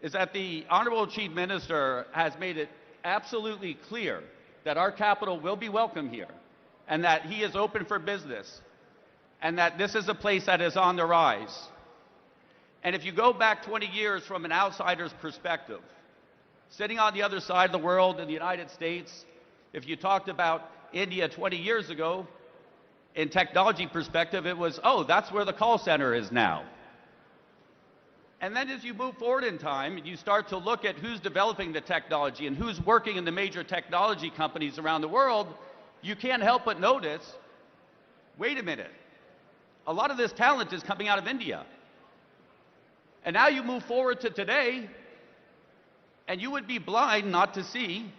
is that the Honorable Chief Minister has made it absolutely clear that our capital will be welcome here, and that he is open for business, and that this is a place that is on the rise. And if you go back 20 years from an outsider's perspective, sitting on the other side of the world in the United States, if you talked about India 20 years ago, in technology perspective, it was, oh, that's where the call center is now. And then as you move forward in time, you start to look at who's developing the technology and who's working in the major technology companies around the world, you can't help but notice, wait a minute, a lot of this talent is coming out of India. And now you move forward to today, and you would be blind not to see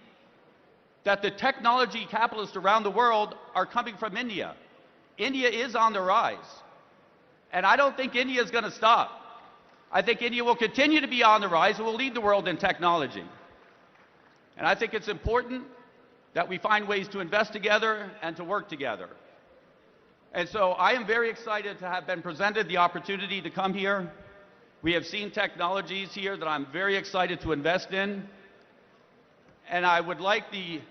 that the technology capitalists around the world are coming from India. India is on the rise. And I don't think India is going to stop. I think India will continue to be on the rise and will lead the world in technology. And I think it's important that we find ways to invest together and to work together. And so I am very excited to have been presented the opportunity to come here. We have seen technologies here that I'm very excited to invest in. And I would like the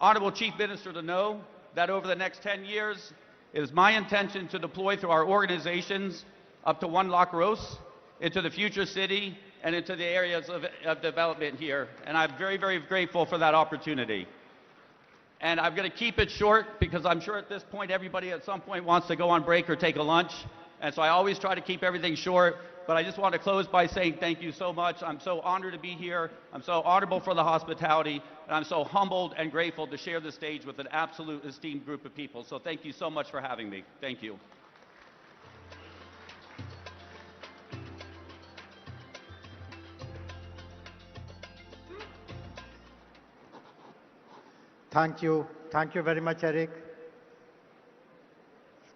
Honorable Chief Minister to know that over the next 10 years, it is my intention to deploy through our organizations up to 1 lakh crores into the future city and into the areas of development here. And I'm very, very grateful for that opportunity. And I'm going to keep it short because I'm sure at this point everybody at some point wants to go on break or take a lunch. And so I always try to keep everything short. But I just want to close by saying thank you so much. I'm so honored to be here. I'm so honorable for the hospitality. And I'm so humbled and grateful to share the stage with an absolute esteemed group of people. So thank you so much for having me. Thank you. Thank you. Thank you very much, Eric.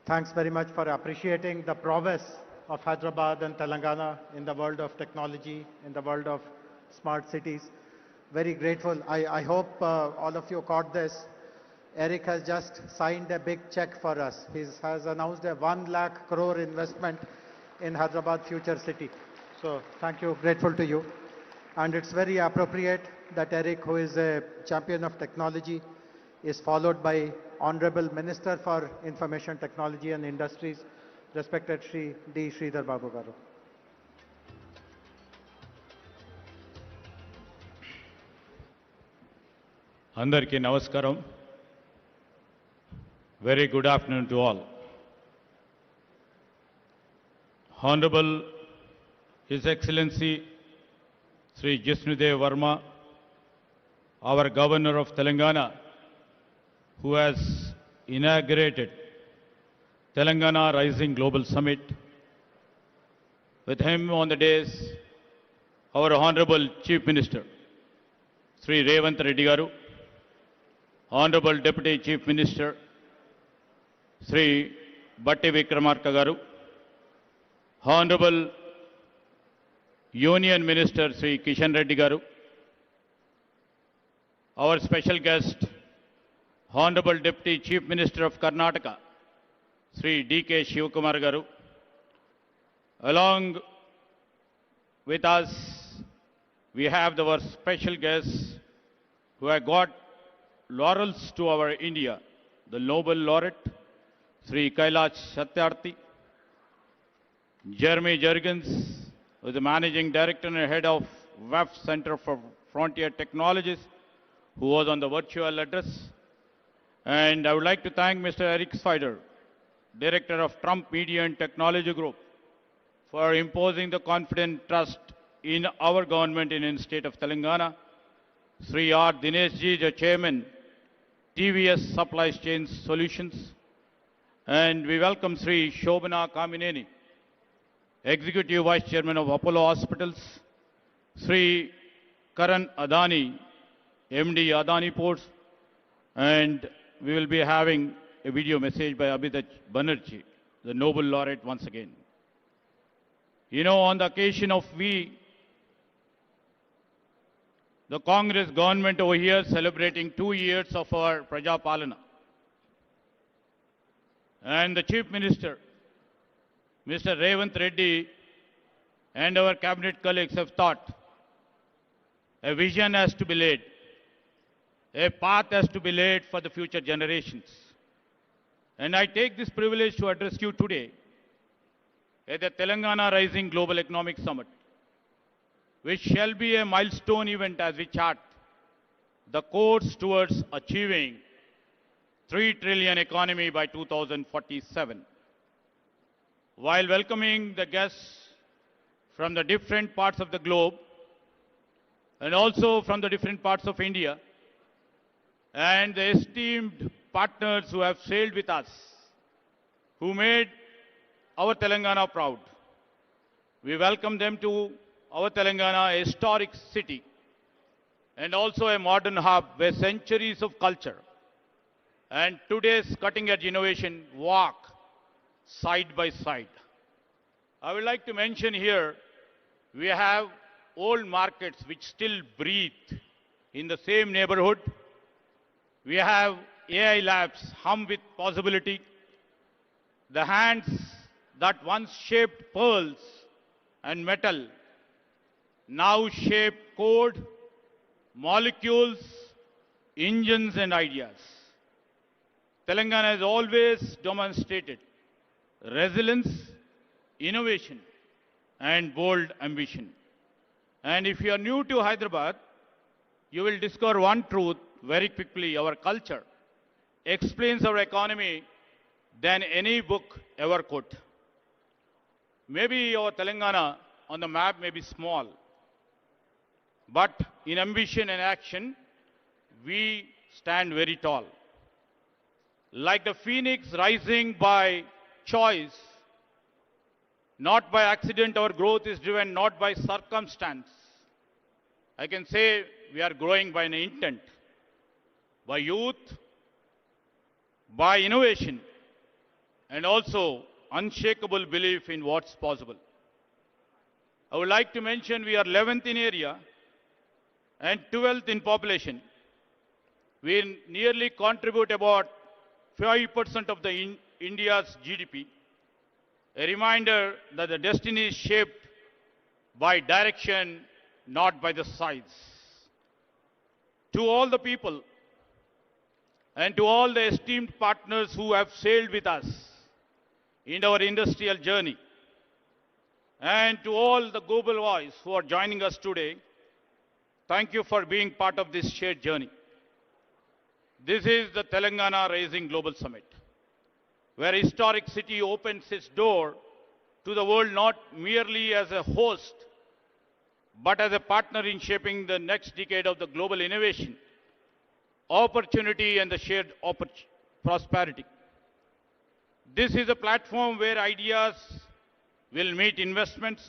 Thanks very much for appreciating the prowess of Hyderabad and Telangana in the world of technology, in the world of smart cities. very grateful. I hope all of you caught this. Eric has just signed a big check for us. He has announced a 1 lakh crore investment in Hyderabad Future City. So thank you, grateful to you. And it's very appropriate that Eric, who is a champion of technology, is followed by Honorable Minister for Information Technology and Industries, respected Shri D. Sridhar Babu Garu. అందరికీ నమస్కారం. Very good afternoon to all. Honorable His Excellency Sri Jishnudev Verma, our Governor of Telangana, who has inaugurated Telangana Rising Global Summit. With him on the days, our Honorable Chief Minister, Sri Revanth Reddy Garu, Honorable Deputy Chief Minister, Sri Batti Vikramarka Garu, Honorable Union Minister Sri Kishan Reddy Garu, our special guest, Honorable Deputy Chief Minister of Karnataka, Sri D.K. Shivakumar Garu, along with us, we have our special guests who have got laurels to our India, the Nobel laureate, Sri Kailash Satyarthi, Jeremy Jurgens, who is the Managing Director and Head of WEF Center for Frontier Technologies, who was on the virtual address. And I would like to thank Mr. Eric Spider, Director of Trump Media and Technology Group, for imposing the confident trust in our government in the state of Telangana. Sri R. Dineshji, the Chairman, TVS Supply Chain Solutions. And we welcome Sri Shobana Kamineni, Executive Vice Chairman of Apollo Hospitals, Sri Karan Adani, MD Adani Ports, and we will be having a video message by Abhijit Banerjee, the Nobel laureate once again. You know, on the occasion of the Congress government over here celebrating 2 years of our Praja Palana. And the Chief Minister, Mr. Revanth Reddy, and our cabinet colleagues have thought a vision has to be laid, a path has to be laid for the future generations. And I take this privilege to address you today at the Telangana Rising Global Economic Summit, which shall be a milestone event as we chart the course towards achieving 3 trillion economy by 2047. While welcoming the guests from the different parts of the globe and also from the different parts of India and the esteemed partners who have sailed with us, who made our Telangana proud, we welcome them to our Telangana, a historic city and also a modern hub where centuries of culture and today's cutting-edge innovation walk side by side. I would like to mention here, we have old markets which still breathe in the same neighborhood. We have AI labs hum with possibility. The hands that once shaped pearls and metal now shape code, molecules, engines and ideas. Telangana has always demonstrated resilience, innovation and bold ambition. And if you are new to Hyderabad, you will discover one truth very quickly. Our culture explains our economy than any book ever could. Maybe our Telangana on the map may be small, but in ambition and action, we stand very tall. Like the phoenix rising by choice, not by accident, our growth is driven not by circumstance. I can say we are growing by an intent, by youth, by innovation, and also unshakable belief in what's possible. I would like to mention we are 11th in area and 12th in population. We nearly contribute about 5% of India's GDP. A reminder that the destiny is shaped by direction, not by the size. To all the people and to all the esteemed partners who have sailed with us in our industrial journey, and to all the global voice who are joining us today, thank you for being part of this shared journey. This is the Telangana Rising Global Summit, where historic city opens its door to the world not merely as a host, but as a partner in shaping the next decade of the global innovation, opportunity, and the shared prosperity. This is a platform where ideas will meet investments.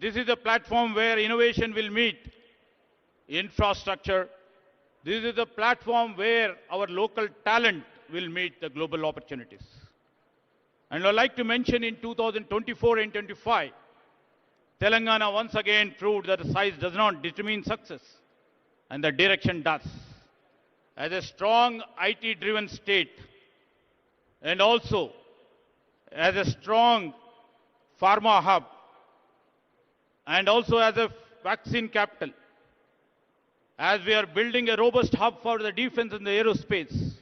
This is a platform where innovation will meet infrastructure. This is a platform where our local talent will meet the global opportunities. And I'd like to mention in 2024 and 25, Telangana once again proved that the size does not determine success, and the direction does. As a strong IT-driven state, and also as a strong pharma hub, and also as a vaccine capital, as we are building a robust hub for the defense and the aerospace,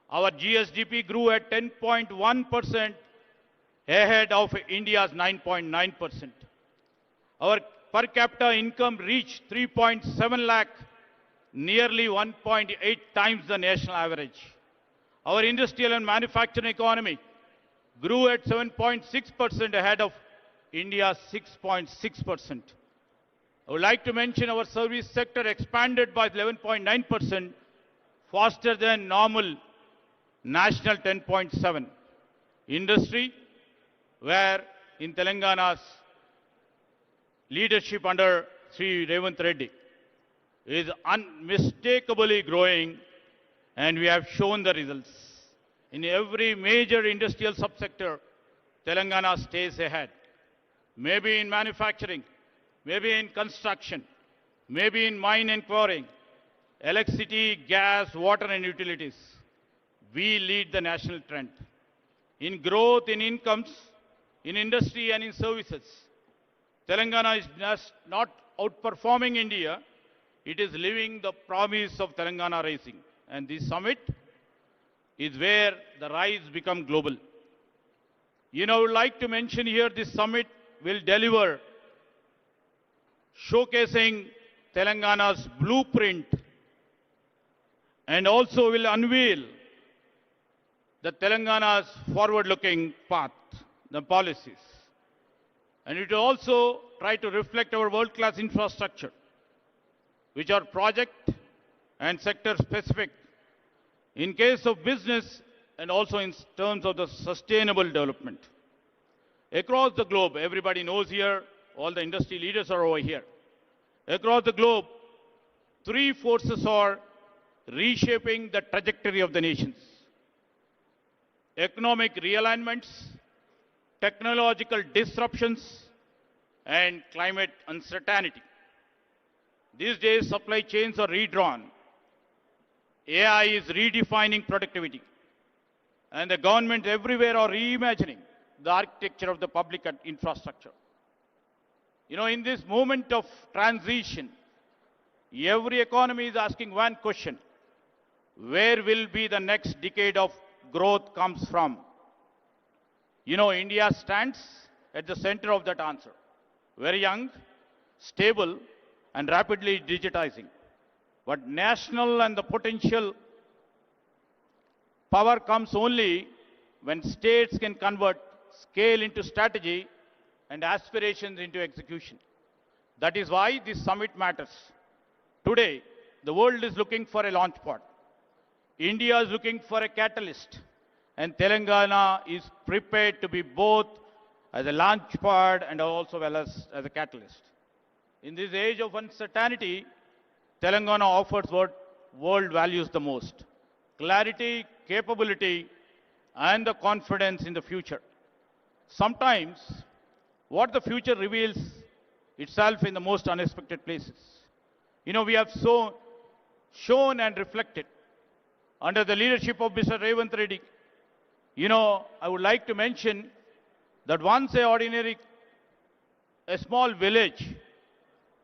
our GSDP grew at 10.1% ahead of India's 9.9%. Our per capita income reached 3.7 lakh, nearly 1.8 times the national average. Our industrial and manufacturing economy grew at 7.6% ahead of India's 6.6%. I would like to mention our service sector expanded by 11.9%, faster than normal national 10.7. Industry, where in Telangana's leadership under Sri Revanth Reddy, is unmistakably growing, and we have shown the results. In every major industrial subsector, Telangana stays ahead. Maybe in manufacturing, maybe in construction, maybe in mine and quarrying, electricity, gas, water and utilities. We lead the national trend. In growth, in incomes, in industry and in services, Telangana is just not outperforming India, it is living the promise of Telangana Rising. And this summit is where the rise become global. I would like to mention here this summit will deliver, showcasing Telangana's blueprint, and also will unveil the Telangana's forward-looking path, the policies. And it will also try to reflect our world-class infrastructure, which are project and sector specific in case of business and also in terms of the sustainable development. Across the globe, everybody knows here, all the industry leaders are over here. Across the globe, three forces are reshaping the trajectory of the nations: economic realignments, technological disruptions, and climate uncertainty. These days, supply chains are redrawn. AI is redefining productivity. And the governments everywhere are reimagining the architecture of the public infrastructure. In this moment of transition, every economy is asking one question: where will be the next decade of growth comes from? India stands at the center of that answer. Very young, stable, and rapidly digitizing. But national and the potential power comes only when states can convert scale into strategy and aspirations into execution. That is why this summit matters. Today, the world is looking for a launchpad. India is looking for a catalyst. And Telangana is prepared to be both as a launchpad and also well as a catalyst. In this age of uncertainty, Telangana offers what world values the most: clarity, capability, and the confidence in the future. Sometimes, what the future reveals itself in the most unexpected places. We have shown and reflected under the leadership of Mr. Revanth Reddy. I would like to mention that once a small village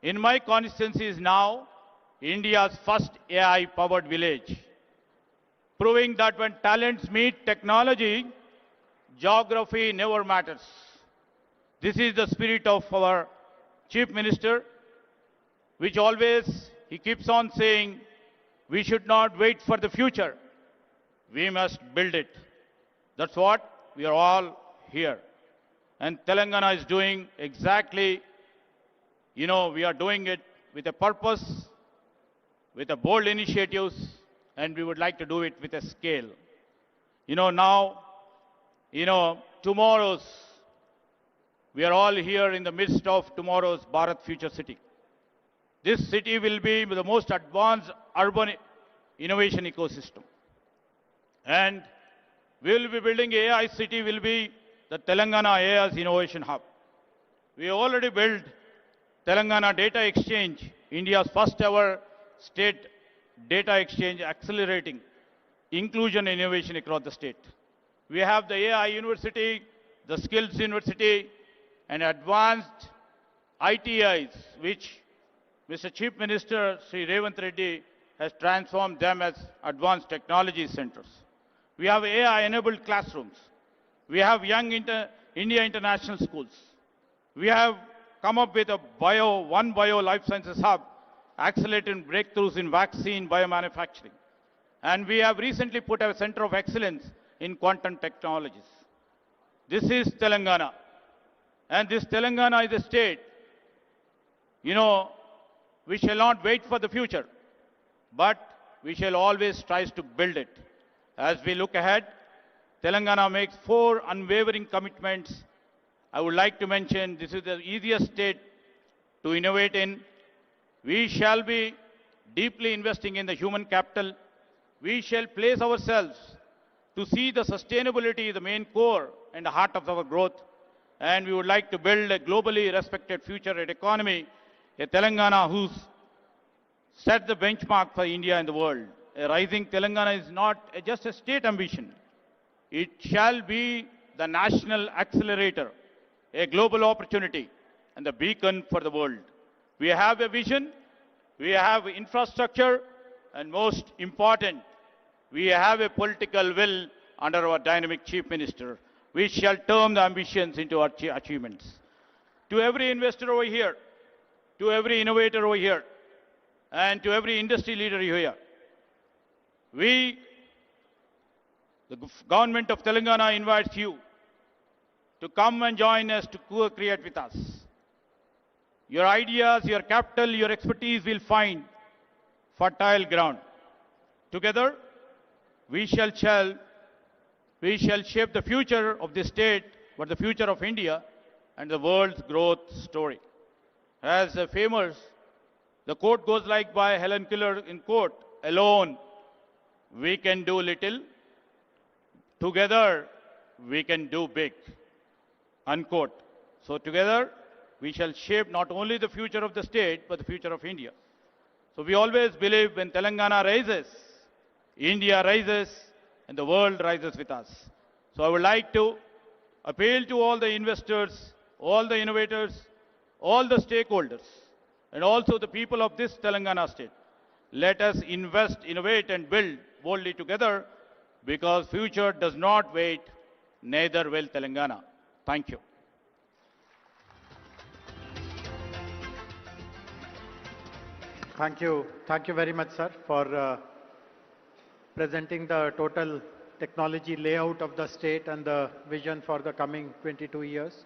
in my constituency is now India's first AI-powered village, proving that when talents meet technology, geography never matters. This is the spirit of our Chief Minister, which always he keeps on saying, we should not wait for the future. We must build it. That's what we are all here. And Telangana is doing exactly, we are doing it with a purpose, with a bold initiatives, and we would like to do it with a scale. Now, tomorrow's, we are all here in the midst of tomorrow's Bharat Future City. This city will be the most advanced urban innovation ecosystem. And we will be building AI city, will be the Telangana AI's Innovation Hub. We already built Telangana Data Exchange, India's first ever state data exchange, accelerating inclusion and innovation across the state. We have the AI University, the Skills University, and advanced ITIs, which Mr. Chief Minister Sri Revanth Reddy has transformed them as advanced technology centers. We have AI-enabled classrooms. We have Young India International Schools. We have come up with a One Bio Life Sciences Hub, accelerating breakthroughs in vaccine biomanufacturing. And we have recently put a center of excellence in quantum technologies. This is Telangana. And this Telangana is a state, we shall not wait for the future, but we shall always try to build it. As we look ahead, Telangana makes 4 unwavering commitments. I would like to mention this is the easiest state to innovate in. We shall be deeply investing in the human capital. We shall place ourselves to see the sustainability, the main core and the heart of our growth. And we would like to build a globally respected future economy, a Telangana who's set the benchmark for India and the world. A rising Telangana is not just a state ambition. It shall be the national accelerator, a global opportunity, and the beacon for the world. We have a vision, we have infrastructure, and most important, we have a political will under our dynamic Chief Minister. We shall turn the ambitions into our achievements. To every investor over here, to every innovator over here, and to every industry leader here, the government of Telangana invites you to come and join us to co-create with us. Your ideas, your capital, your expertise will find fertile ground. Together, we shall shape the future of this state, but the future of India and the world's growth story. As the quote goes like by Helen Keller in quote, alone we can do little, together we can do big, unquote. So together we shall shape not only the future of the state, but the future of India. So we always believe when Telangana rises, India rises, and the world rises with us. So I would like to appeal to all the investors, all the innovators, all the stakeholders, and also the people of this Telangana state. Let us invest, innovate, and build boldly together, because future does not wait, neither will Telangana. Thank you. Thank you. Thank you very much, sir, for presenting the total technology layout of the state and the vision for the coming 22 years.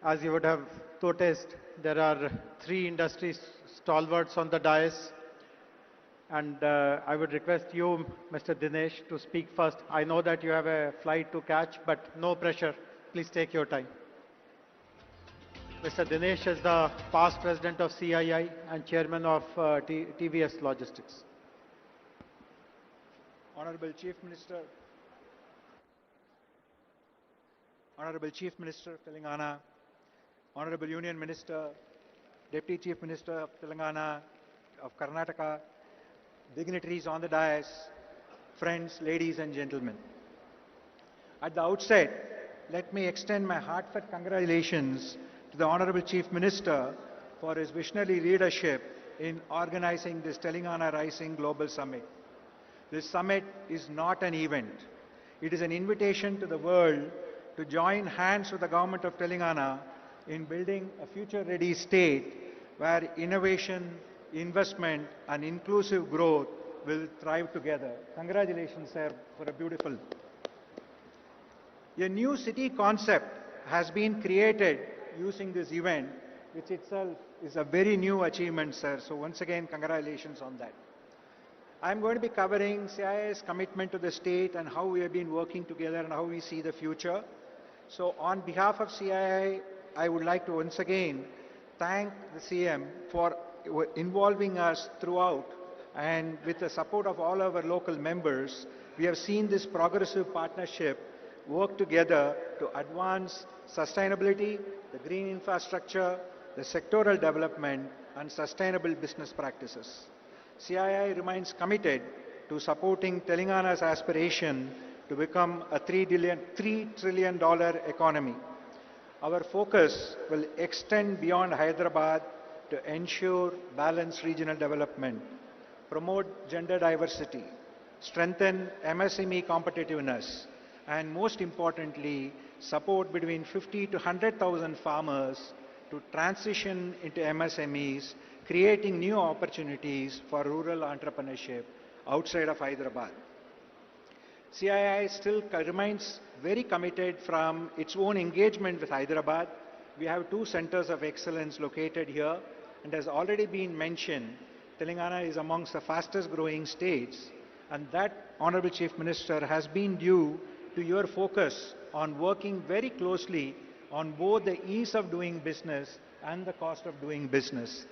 As you would have noticed, there are 3 industry stalwarts on the dais. And I would request you, Mr. Dinesh, to speak first. I know that you have a flight to catch, but no pressure. Please take your time. Mr. Dinesh is the past president of CII and chairman of TVS Logistics. Honorable Chief Minister of Telangana, Honorable Union Minister, Deputy Chief Minister of Telangana, of Karnataka, dignitaries on the dais, friends, ladies and gentlemen. At the outset, let me extend my heartfelt congratulations to the Honorable Chief Minister for his visionary leadership in organizing this Telangana Rising Global Summit. This summit is not an event. It is an invitation to the world to join hands with the government of Telangana in building a future-ready state where innovation, investment and inclusive growth will thrive together. Congratulations, sir, for a beautiful. A new city concept has been created using this event, which itself is a very new achievement, sir. So once again, congratulations on that. I'm going to be covering CII's commitment to the state and how we have been working together and how we see the future. So on behalf of CII, I would like to once again thank the CM for involving us throughout, and with the support of all our local members, we have seen this progressive partnership work together to advance sustainability, the green infrastructure, the sectoral development and sustainable business practices. CII remains committed to supporting Telangana's aspiration to become a $3 trillion economy. Our focus will extend beyond Hyderabad to ensure balanced regional development, promote gender diversity, strengthen MSME competitiveness, and most importantly, support between 50 to 100,000 farmers to transition into MSMEs, creating new opportunities for rural entrepreneurship outside of Hyderabad. CII still remains very committed from its own engagement with Hyderabad. We have 2 centers of excellence located here, and as already been mentioned, Telangana is amongst the fastest growing states, and that, Honorable Chief Minister, has been due to your focus on working very closely on both the ease of doing business and the cost of doing business.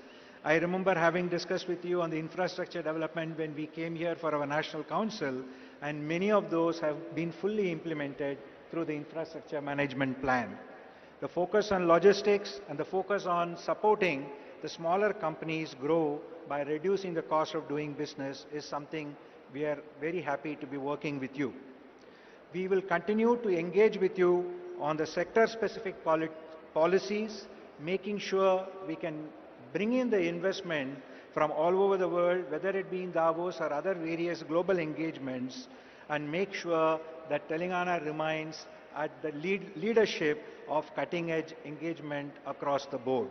I remember having discussed with you on the infrastructure development when we came here for our National Council, and many of those have been fully implemented through the infrastructure management plan. The focus on logistics and the focus on supporting the smaller companies grow by reducing the cost of doing business is something we are very happy to be working with you. We will continue to engage with you on the sector-specific policies, making sure we can bring in the investment from all over the world, whether it be in Davos or other various global engagements, and make sure that Telangana remains at the leadership of cutting-edge engagement across the board.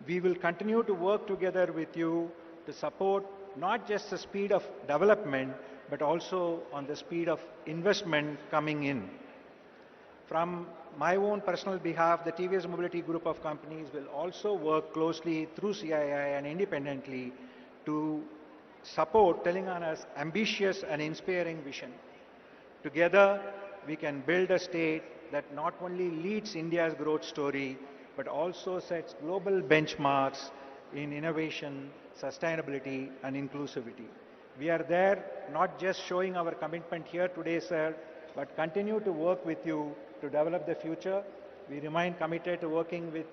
We will continue to work together with you to support not just the speed of development, but also on the speed of investment coming in. From my own personal behalf, the TVS Mobility Group of companies will also work closely through CII and independently to support Telangana's ambitious and inspiring vision. Together, we can build a state that not only leads India's growth story, but also sets global benchmarks in innovation, sustainability, and inclusivity. We are there not just showing our commitment here today, sir, but continue to work with you to develop the future. We remain committed to working with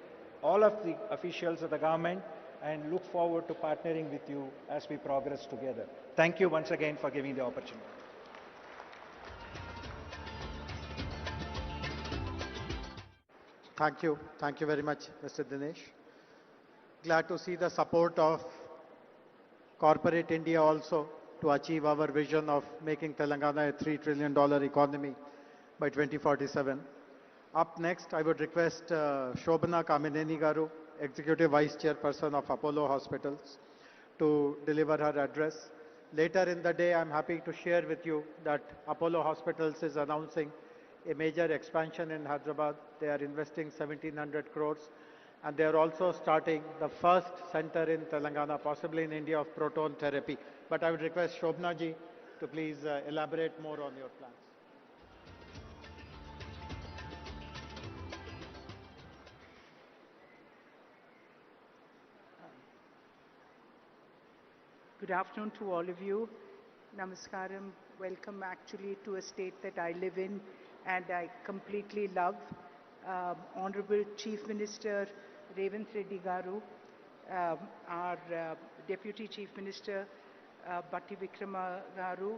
all of the officials of the government and look forward to partnering with you as we progress together. Thank you once again for giving the opportunity. Thank you. Thank you very much, Mr. Dinesh. Glad to see the support of corporate India also to achieve our vision of making Telangana a $3 trillion economy by 2047. Up next, I would request Shobhana Kamineni Garu, Executive Vice Chairperson of Apollo Hospitals, to deliver her address. Later in the day, I'm happy to share with you that Apollo Hospitals is announcing a major expansion in Hyderabad. They are investing 1,700 crores, and they are also starting the first center in Telangana, possibly in India, of proton therapy. But I would request Shobhana ji to please elaborate more on your plans. Good afternoon to all of you. Namaskaram. Welcome actually to a state that I live in and I completely love. Honorable Chief Minister Revanth Reddy Garu, our Deputy Chief Minister Batti Vikrama Garu,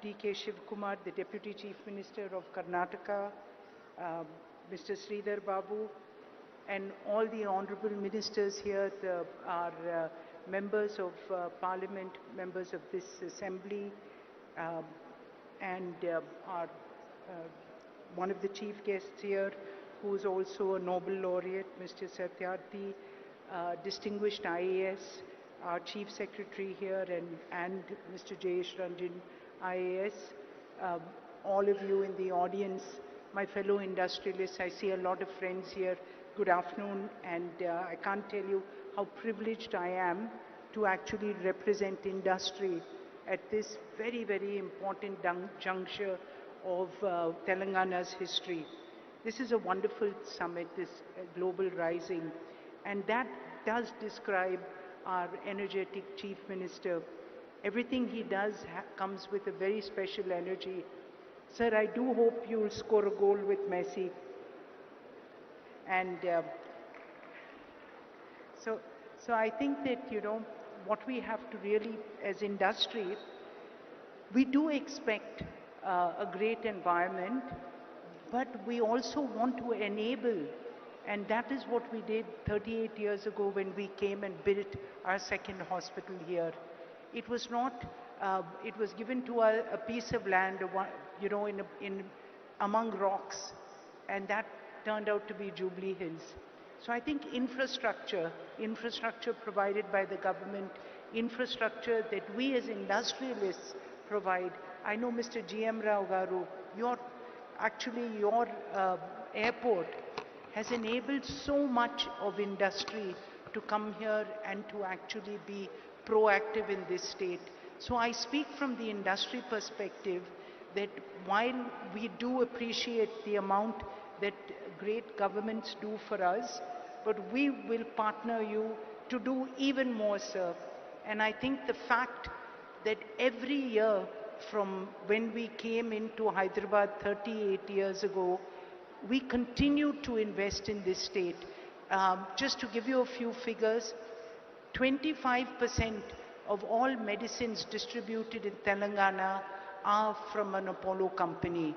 D.K. Shivkumar, the Deputy Chief Minister of Karnataka, Mr. Sridhar Babu, and all the honorable ministers here, our members of parliament, members of this assembly, and our one of the chief guests here, who is also a Nobel laureate, Mr. Satyarthi, distinguished IAS, our chief secretary here, and Mr. Jayesh Ranjan, IAS, all of you in the audience, my fellow industrialists. I see a lot of friends here. Good afternoon, and I can't tell you how privileged I am to actually represent industry at this very, very important juncture of Telangana's history. This is a wonderful summit, this Global Rising, and that does describe our energetic Chief Minister. Everything he does comes with a very special energy. Sir, I do hope you'll score a goal with Messi. And so I think that, what we have to really, as industry, we do expect a great environment, but we also want to enable, and that is what we did 38 years ago when we came and built our second hospital here. It was not, it was given to a piece of land, among rocks, and that turned out to be Jubilee Hills. So I think infrastructure provided by the government, infrastructure that we as industrialists provide. I know Mr. G.M. Rao Garu, your airport has enabled so much of industry to come here and to actually be proactive in this state. So I speak from the industry perspective that while we do appreciate the amount that great governments do for us, but we will partner you to do even more, sir. And I think the fact that every year from when we came into Hyderabad 38 years ago, we continue to invest in this state. Just to give you a few figures, 25% of all medicines distributed in Telangana are from an Apollo company.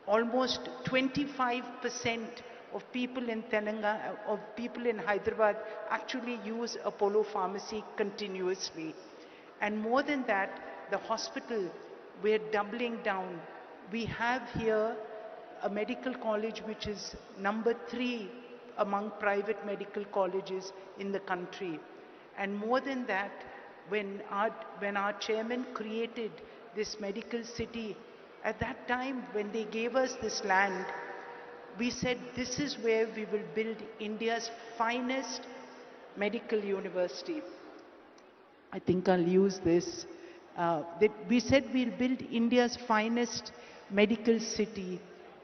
Almost 25% of people in Telangana, of people in Hyderabad actually use Apollo Pharmacy continuously. And more than that, the hospital, we're doubling down. We have here a medical college which is number 3 among private medical colleges in the country. And more than that, when our chairman created this medical city, at that time when they gave us this land, we said this is where we will build India's finest medical university. I think I'll use this. We said we'll build India's finest medical city,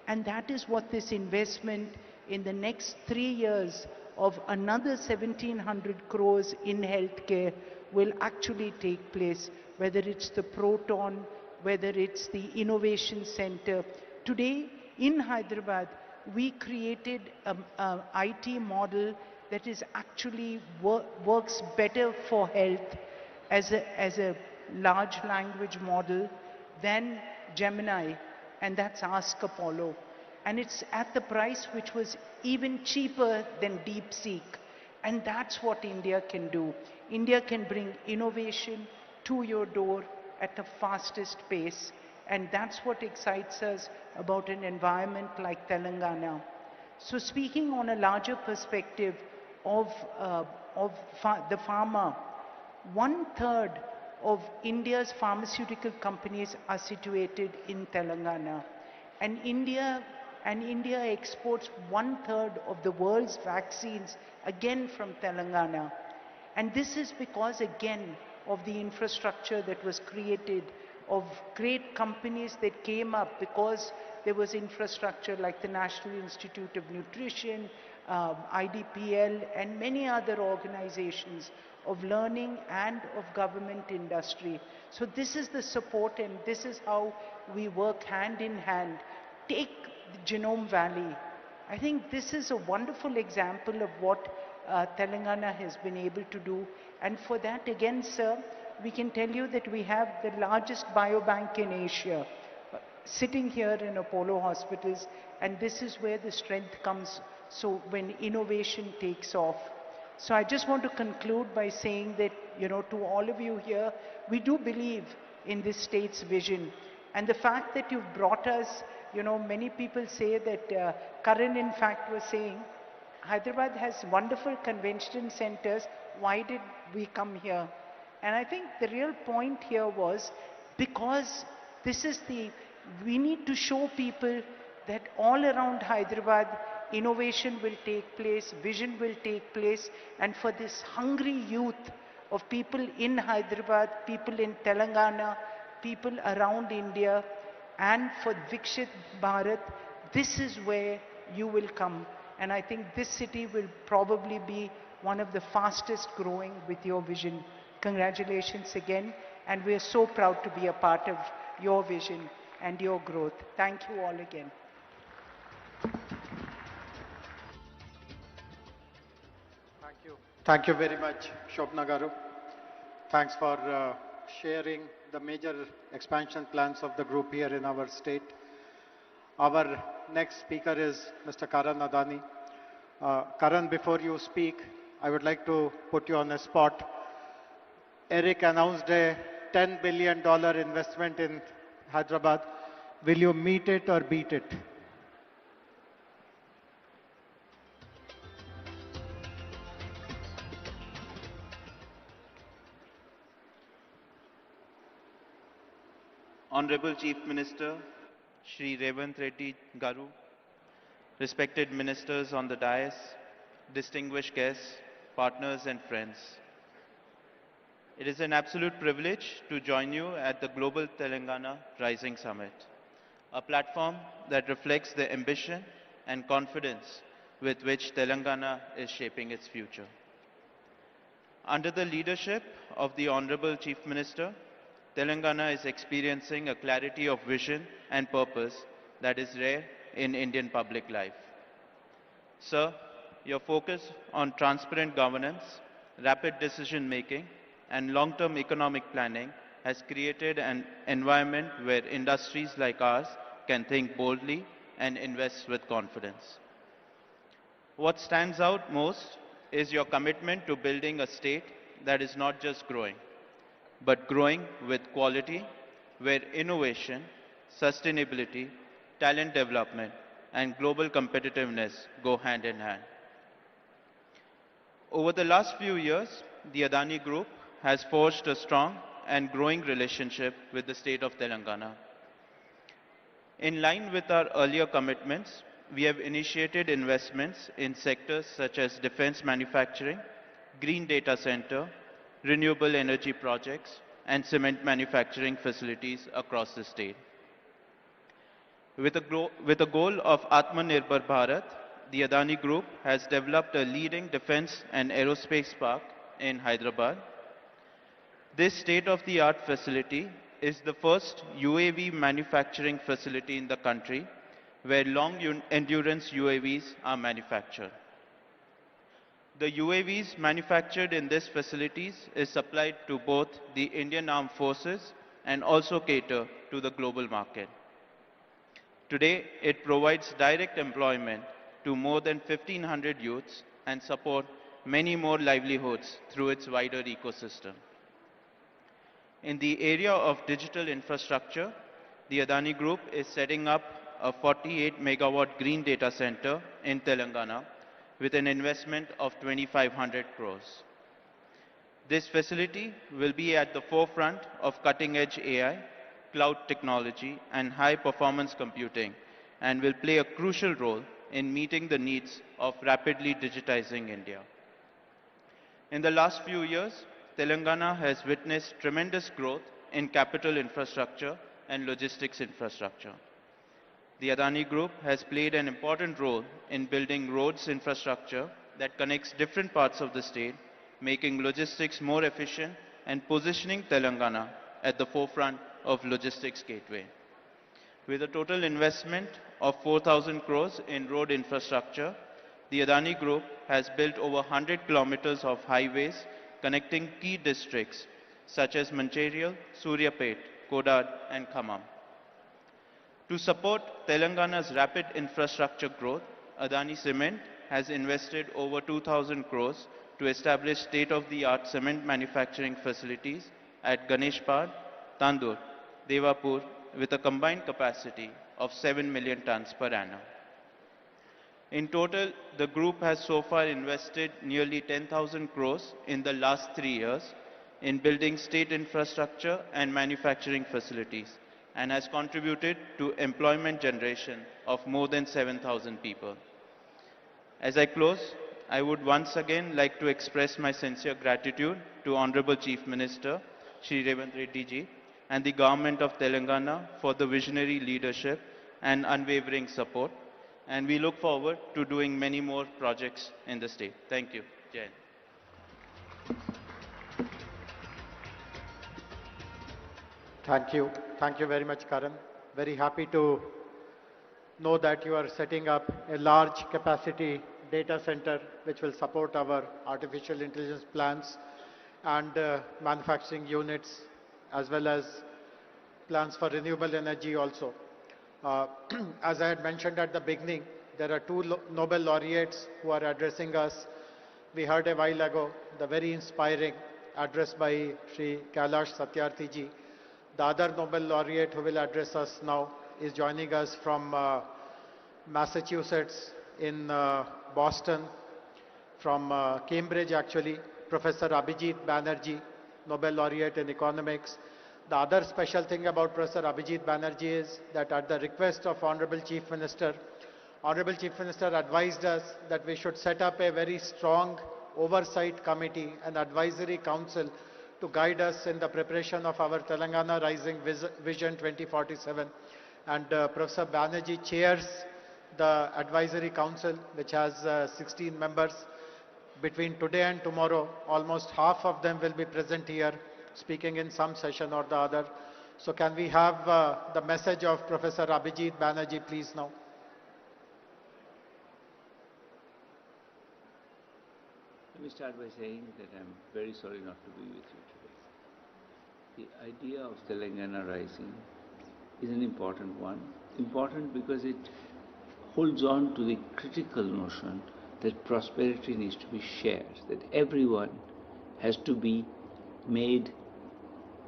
and that is what this investment in the next 3 years of another 1,700 crores in healthcare will actually take place, whether it's the Proton, whether it's the Innovation Center. Today in Hyderabad, we created an IT model that is actually works better for health as a large language model than Gemini, and that's Ask Apollo. And it's at the price which was even cheaper than DeepSeek. And that's what India can do. India can bring innovation to your door at the fastest pace. And that's what excites us about an environment like Telangana. So speaking on a larger perspective of the pharma, 1/3 of India's pharmaceutical companies are situated in Telangana. And India exports 1/3 of the world's vaccines, again from Telangana. And this is because, again, of the infrastructure that was created, of great companies that came up because there was infrastructure like the National Institute of Nutrition, IDPL, and many other organizations of learning and of government industry. So this is the support, and this is how we work hand in hand. Take the Genome Valley. I think this is a wonderful example of what Telangana has been able to do. And for that, again, sir, we can tell you that we have the largest biobank in Asia sitting here in Apollo hospitals, and this is where the strength comes. So when innovation takes off. So I just want to conclude by saying that, to all of you here, we do believe in this state's vision. And the fact that you've brought us, many people say that Karan in fact was saying, Hyderabad has wonderful convention centers. Why did we come here? And I think the real point here was because we need to show people that all around Hyderabad, innovation will take place, vision will take place, and for this hungry youth of people in Hyderabad, people in Telangana, people around India, and for Vikshit Bharat, this is where you will come. And I think this city will probably be one of the fastest growing with your vision. Congratulations again, and we are so proud to be a part of your vision and your growth. Thank you all again. Thank you. Thank you very much, Shobna Garu. Thanks for sharing the major expansion plans of the group here in our state. Our next speaker is Mr. Karan Adani. Karan, before you speak, I would like to put you on a spot. Eric announced a $10 billion investment in Hyderabad. Will you meet it or beat it? Honorable Chief Minister, Shri Revanth Reddy Garu, respected ministers on the dais, distinguished guests, partners and friends. It is an absolute privilege to join you at the Global Telangana Rising Summit, a platform that reflects the ambition and confidence with which Telangana is shaping its future. Under the leadership of the Honorable Chief Minister, Telangana is experiencing a clarity of vision and purpose that is rare in Indian public life. Sir, your focus on transparent governance, rapid decision-making, and long-term economic planning has created an environment where industries like ours can think boldly and invest with confidence. What stands out most is your commitment to building a state that is not just growing, but growing with quality, where innovation, sustainability, talent development, and global competitiveness go hand in hand. Over the last few years, the Adani Group has forged a strong and growing relationship with the state of Telangana. In line with our earlier commitments, we have initiated investments in sectors such as defense manufacturing, green data center, renewable energy projects, and cement manufacturing facilities across the state. With a goal of Atmanirbhar Bharat, the Adani Group has developed a leading defense and aerospace park in Hyderabad. This state-of-the-art facility is the first UAV manufacturing facility in the country where long-endurance UAVs are manufactured. The UAVs manufactured in these facilities is supplied to both the Indian Armed Forces and also cater to the global market. Today, it provides direct employment to more than 1,500 youths and support many more livelihoods through its wider ecosystem. In the area of digital infrastructure, the Adani Group is setting up a 48 megawatt green data center in Telangana with an investment of 2,500 crores. This facility will be at the forefront of cutting-edge AI, cloud technology, and high-performance computing, and will play a crucial role in meeting the needs of rapidly digitizing India. In the last few years, Telangana has witnessed tremendous growth in capital infrastructure and logistics infrastructure. The Adani Group has played an important role in building roads infrastructure that connects different parts of the state, making logistics more efficient and positioning Telangana at the forefront of logistics gateway. With a total investment of 4,000 crores in road infrastructure, the Adani Group has built over 100 kilometers of highways connecting key districts such as Mancherial, Suryapet, Kodad and Khammam. To support Telangana's rapid infrastructure growth, Adani Cement has invested over 2,000 crores to establish state-of-the-art cement manufacturing facilities at Ganeshpad, Tandur, Devapur with a combined capacity of 7 million tons per annum. In total, the group has so far invested nearly 10,000 crores in the last 3 years in building state infrastructure and manufacturing facilities and has contributed to employment generation of more than 7,000 people. As I close, I would once again like to express my sincere gratitude to Honorable Chief Minister, Shri Revanth Reddy ji, and the Government of Telangana for the visionary leadership and unwavering support. And we look forward to doing many more projects in the state. Thank you. Jai Hind. Thank you. Thank you very much, Karan. Very happy to know that you are setting up a large capacity data center which will support our artificial intelligence plans and manufacturing units as well as plans for renewable energy also. As I had mentioned at the beginning, there are two Nobel laureates who are addressing us. We heard a while ago the very inspiring address by Sri Kailash Satyarthi ji. The other Nobel laureate who will address us now is joining us from Massachusetts in Boston, from Cambridge actually, Professor Abhijit Banerjee, Nobel laureate in economics. The other special thing about Professor Abhijit Banerjee is that at the request of Honorable Chief Minister advised us that we should set up a very strong oversight committee, an advisory council to guide us in the preparation of our Telangana Rising Vision 2047. And Professor Banerjee chairs the advisory council, which has 16 members. Between today and tomorrow, almost half of them will be present here, speaking in some session or the other. So can we have the message of Professor Abhijit Banerjee, please, now? Let me start by saying that I'm very sorry not to be with you today. The idea of Telangana Rising is an important one. Important because it holds on to the critical notion that prosperity needs to be shared, that everyone has to be made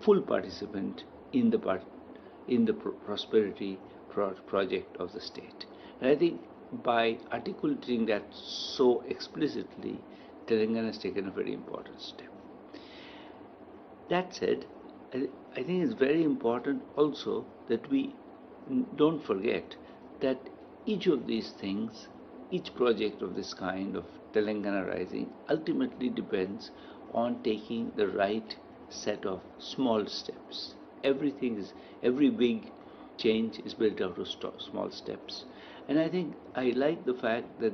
full participant in the prosperity project of the state. And I think by articulating that so explicitly, Telangana has taken a very important step. That said, I think it's very important also that we don't forget that each of these things, each project of this kind of Telangana Rising ultimately depends on taking the right set of small steps. Every big change is built out of small steps. And I think I like the fact that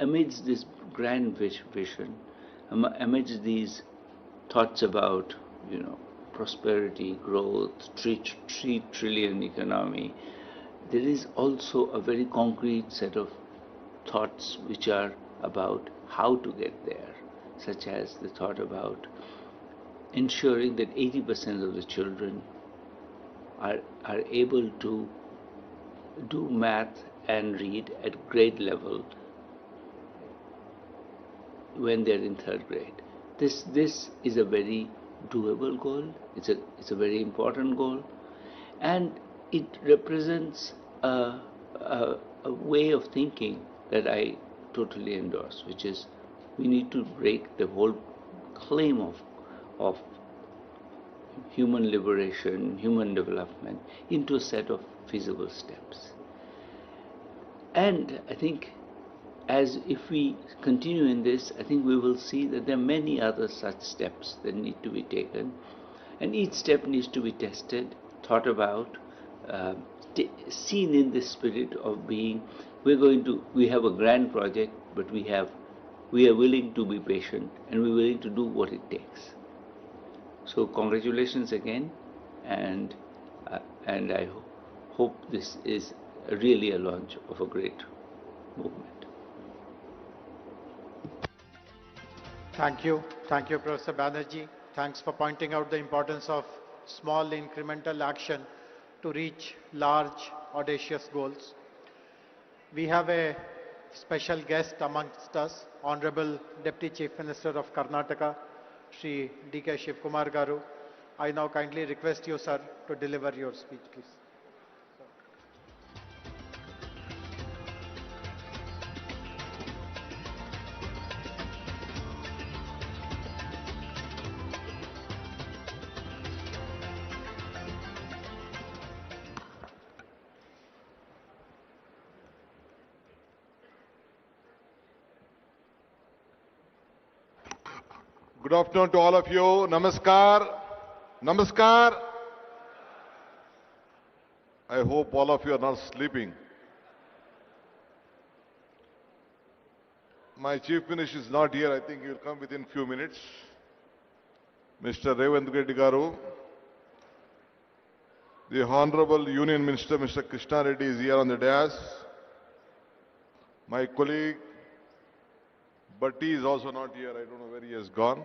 amidst this grand vision, amidst these thoughts about, prosperity, growth, 3 trillion economy, there is also a very concrete set of thoughts which are about how to get there, such as the thought about ensuring that 80% of the children are able to do math and read at grade level when they're in 3rd grade. This is a very doable goal. It's a very important goal, and it represents a way of thinking that I totally endorse, which is we need to break the whole claim of human liberation, human development into a set of feasible steps. And I think as if we continue in this, I think we will see that there are many other such steps that need to be taken, and each step needs to be tested, thought about, seen in the spirit of being, we have a grand project, but we are willing to be patient and we're willing to do what it takes. So congratulations again, and I hope this is really a launch of a great movement. Thank you. Thank you, Professor Banerjee. Thanks for pointing out the importance of small incremental action to reach large, audacious goals. We have a special guest amongst us, Honorable Deputy Chief Minister of Karnataka, Shri D.K. Shivkumar Garu. I now kindly request you, sir, to deliver your speech, please. Good afternoon to all of you. Namaskar. Namaskar. I hope all of you are not sleeping. My Chief Minister is not here. I think he will come within few minutes. Mr. Revanth Reddy Garu. The Honorable Union Minister, Mr. Krishna Reddy, is here on the dais. My colleague, Bhatti, is also not here. I don't know where he has gone.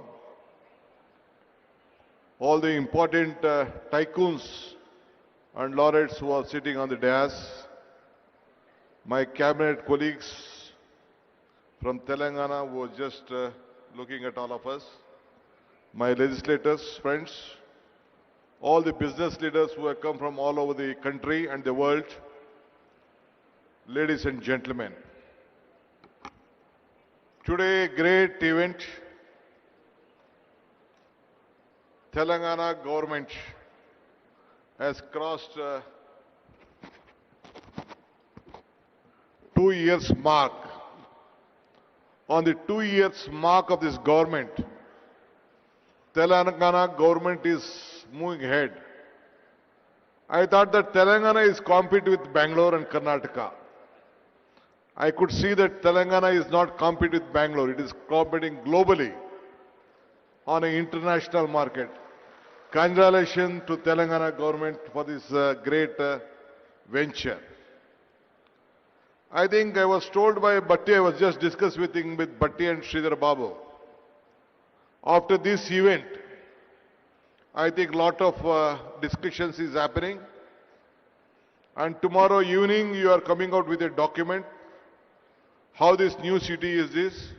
All the important tycoons and laureates who are sitting on the dais, my cabinet colleagues from Telangana who are just looking at all of us, my legislators, friends, all the business leaders who have come from all over the country and the world, ladies and gentlemen. Today, great event. Telangana government has crossed 2 years mark. On the 2 years mark of this government, Telangana government is moving ahead. I thought that Telangana is competing with Bangalore and Karnataka. I could see that Telangana is not competing with Bangalore. It is competing globally on an international market. Congratulations to Telangana government for this great venture. I think I was told by Bhatti, I was just discussing with Bhatti and Sridhar Babu. After this event, I think lot of discussions is happening. And tomorrow evening you are coming out with a document. How this new city is this?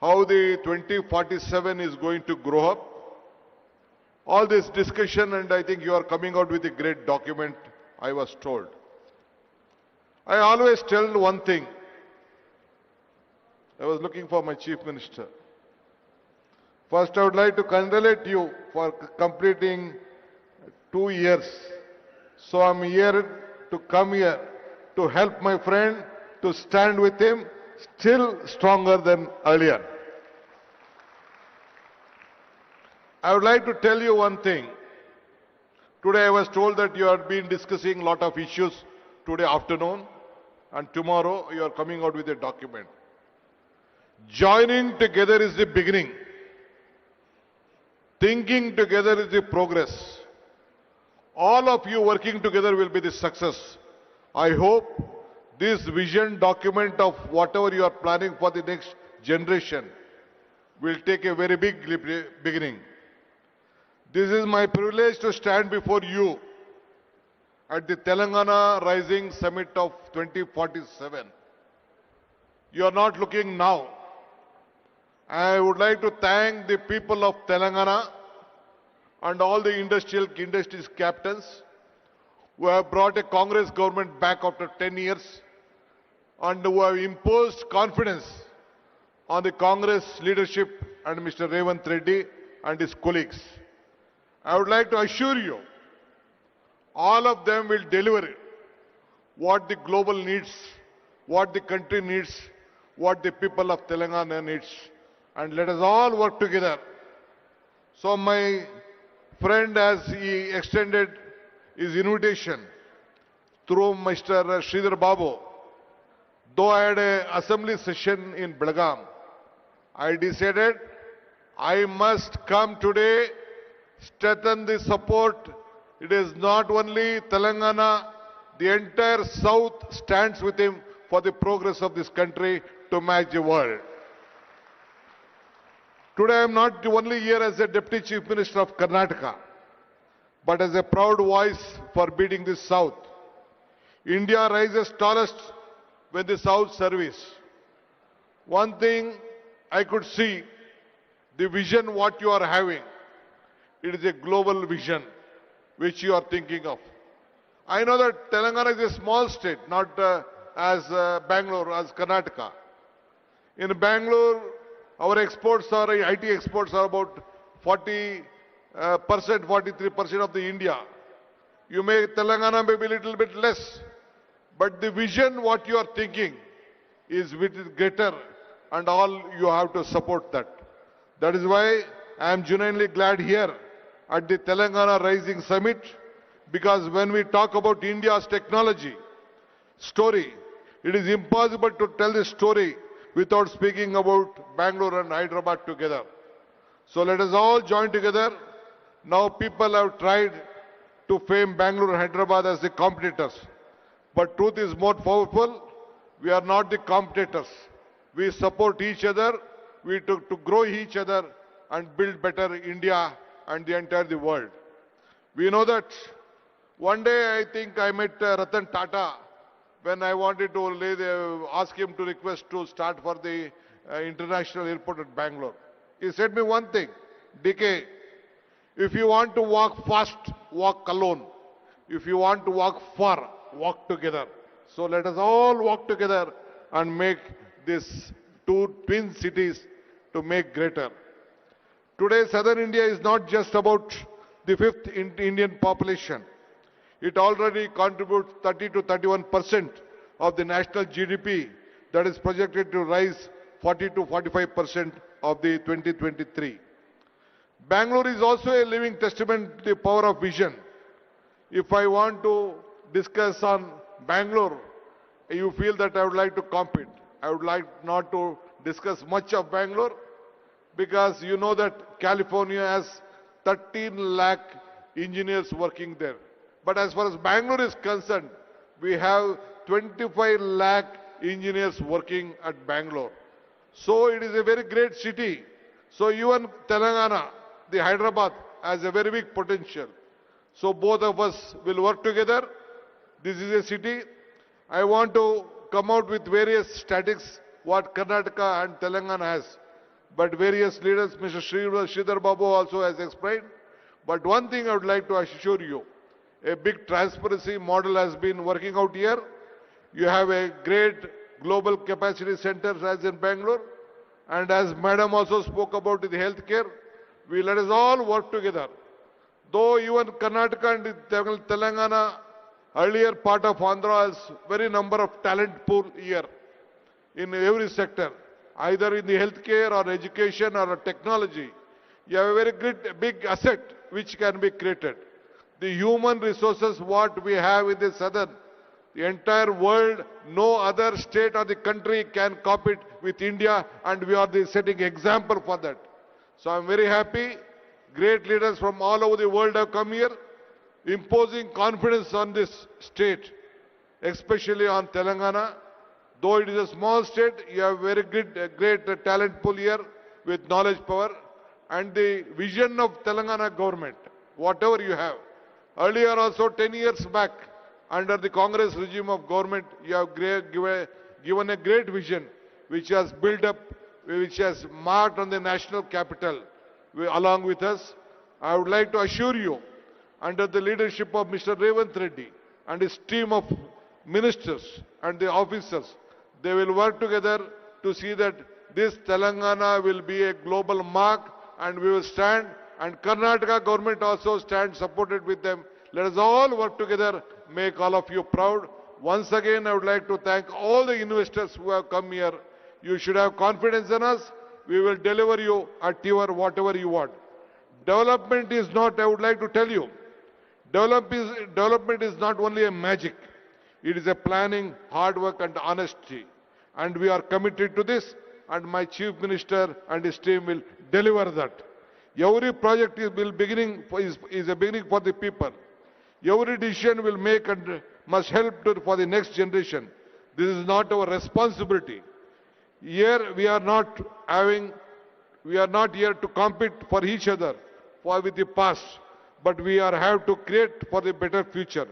How the 2047 is going to grow up? All this discussion, and I think you are coming out with a great document, I was told. I always tell one thing. I was looking for my Chief Minister. First, I would like to congratulate you for completing 2 years. So I'm here to come here to help my friend, to stand with him, still stronger than earlier. I would like to tell you one thing. Today I was told that you have been discussing a lot of issues today afternoon, and tomorrow you are coming out with a document. Joining together is the beginning. Thinking together is the progress. All of you working together will be the success. I hope this vision document of whatever you are planning for the next generation will take a very big beginning. This is my privilege to stand before you at the Telangana Rising Summit of 2047. You are not looking now. I would like to thank the people of Telangana and all the industries captains who have brought a Congress government back after 10 years and who have imposed confidence on the Congress leadership and Mr. Revanth Reddy and his colleagues. I would like to assure you, all of them will deliver what the global needs, what the country needs, what the people of Telangana needs. And let us all work together. So my friend, as he extended his invitation through Mr. Sridhar Babu, though I had an assembly session in Belgaum, I decided I must come today, strengthen the support. It is not only Telangana, the entire South stands with him for the progress of this country to match the world. Today I am not only here as a Deputy Chief Minister of Karnataka, but as a proud voice for beating the South. India rises tallest when the South serves. One thing I could see, the vision what you are having, it is a global vision which you are thinking of. I know that Telangana is a small state, not as Bangalore, as Karnataka. In Bangalore, our exports are, IT exports are about 40%, 43% of the India. You may, Telangana may be a little bit less, but the vision what you are thinking is greater, and all you have to support that. That is why I am genuinely glad here at the Telangana Rising Summit, because when we talk about India's technology story, it is impossible to tell this story without speaking about Bangalore and Hyderabad together. So let us all join together. Now people have tried to frame Bangalore and Hyderabad as the competitors. But truth is more powerful. We are not the competitors. We support each other. We to grow each other and build better India and the entire the world. We know that one day I think I met Ratan Tata when I wanted to ask him to request to start for the international airport at Bangalore. He said me one thing, DK, if you want to walk fast, walk alone. If you want to walk far, walk together. So let us all walk together and make these two twin cities to make greater. Today, Southern India is not just about the fifth Indian population. It already contributes 30 to 31% of the national GDP that is projected to rise 40 to 45% of the 2023. Bangalore is also a living testament to the power of vision. If I want to discuss on Bangalore, you feel that I would like to compete. I would like not to discuss much of Bangalore because you know that California has 13 lakh engineers working there. But as far as Bangalore is concerned, we have 25 lakh engineers working at Bangalore. So it is a very great city. So even Telangana, the Hyderabad, has a very big potential. So both of us will work together. This is a city. I want to come out with various statistics what Karnataka and Telangana has. But various leaders, Mr. Sridhar Babu also has explained. But one thing I would like to assure you, a big transparency model has been working out here. You have a great global capacity center as in Bangalore. And as Madam also spoke about the healthcare, we let us all work together. Though even Karnataka and Telangana, earlier part of Andhra has very number of talent pool here in every sector, either in the healthcare or education or technology. You have a very good, big asset which can be created. The human resources what we have in the southern, the entire world, no other state or the country can compete with India, and we are the setting example for that. So I am very happy. Great leaders from all over the world have come here, imposing confidence on this state, especially on Telangana. Though it is a small state, you have very good, great talent pool here with knowledge power and the vision of Telangana government, whatever you have. Earlier also 10 years back, under the Congress regime of government, you have given a great vision which has built up, which has marked on the national capital along with us. I would like to assure you, under the leadership of Mr. Revanth Reddy and his team of ministers and the officers, they will work together to see that this Telangana will be a global mark, and we will stand, and Karnataka government also stands supported with them. Let us all work together, make all of you proud. Once again, I would like to thank all the investors who have come here. You should have confidence in us. We will deliver you at your whatever you want. Development is not, I would like to tell you, development is not only a magic. It is a planning, hard work and honesty. And we are committed to this, and my Chief Minister and his team will deliver that. Every project is a beginning for the people. Every decision will make and must help for the next generation. This is not our responsibility. Here we are not here to compete for each other with the past, but we have to create for the better future.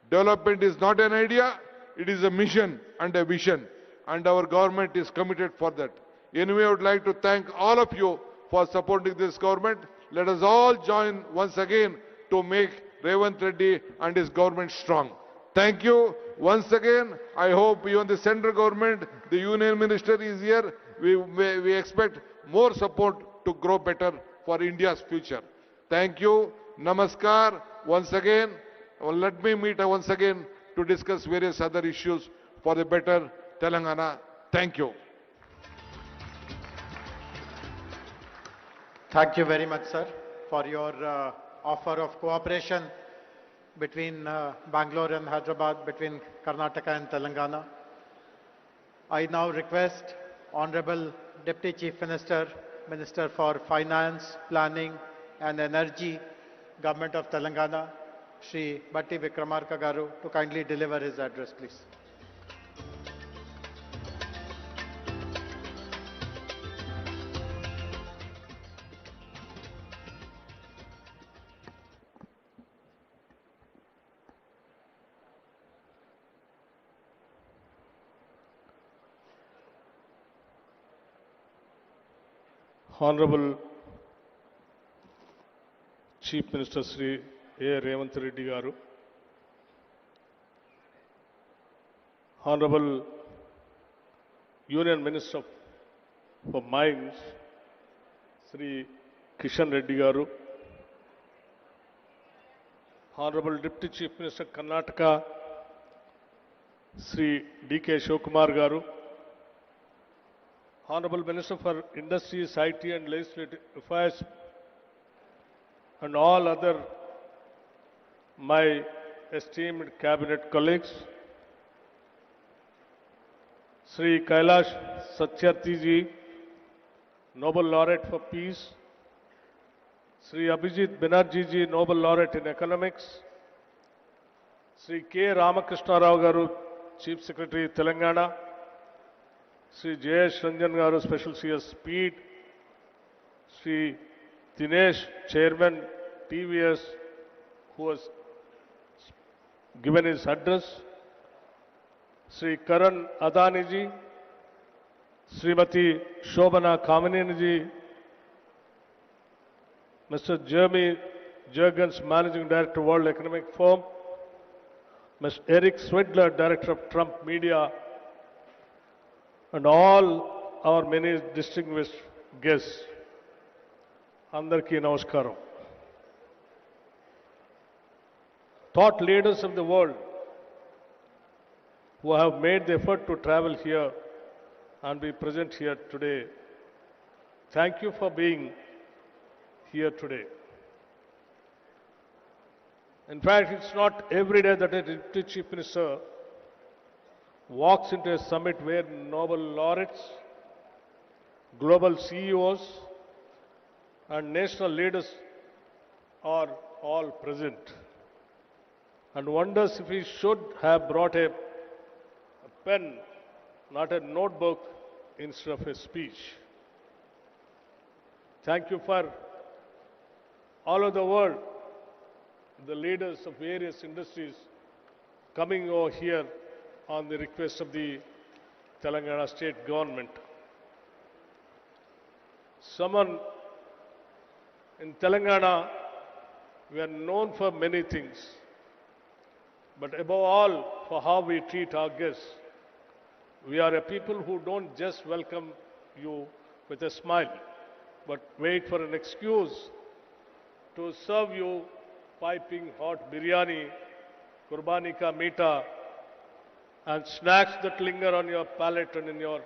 Development is not an idea, it is a mission and a vision, and our government is committed for that. Anyway, I would like to thank all of you for supporting this government. Let us all join once again to make Revanth Reddy and his government strong. Thank you once again. I hope even the central government, the union minister is here. We expect more support to grow better for India's future. Thank you. Namaskar. Once again, let me meet once again to discuss various other issues for the better Telangana. Thank you. Thank you very much, sir, for your offer of cooperation between Bangalore and Hyderabad, between Karnataka and Telangana. I now request Honorable Deputy Chief Minister, Minister for Finance, Planning and Energy, Government of Telangana, Shri Batti Vikramarka Garu, to kindly deliver his address, please. Honorable Chief Minister Sri A. Revanth Reddy Garu, Honorable Union Minister for Mines Sri Kishan Reddy Garu, Honorable Deputy Chief Minister Karnataka Sri D.K. Shivakumar Garu, Honorable Minister for Industries, IT and Legislative Affairs, and all other my esteemed cabinet colleagues, Sri Kailash Satyarthi ji, Nobel Laureate for Peace, Sri Abhijit Banerjee ji, Nobel Laureate in Economics, Sri K. Ramakrishna Rao Garu, Chief Secretary, Telangana, Sri Jayesh Ranjan Garu, Special CS Speed, Sri Dinesh, Chairman TVS, who has given his address, Sri Karan Adani ji, Srimati Shobana Kamineni ji, Mr. Jeremy Jurgens, Managing Director, World Economic Forum, Mr. Eric Swidler, Director of Trump Media, and all our many distinguished guests. Andarki Namaskaram. Thought leaders of the world who have made the effort to travel here and be present here today, thank you for being here today. In fact, it's not every day that a Deputy Chief Minister walks into a summit where Nobel laureates, global CEOs, and national leaders are all present, and wonders if he should have brought a pen, not a notebook, instead of a speech. Thank you for all over the world, the leaders of various industries coming over here on the request of the Telangana state government. Someone in Telangana, we are known for many things, but above all for how we treat our guests. We are a people who don't just welcome you with a smile, but wait for an excuse to serve you piping hot biryani, kurbani ka meeta, and snacks that linger on your palate and in your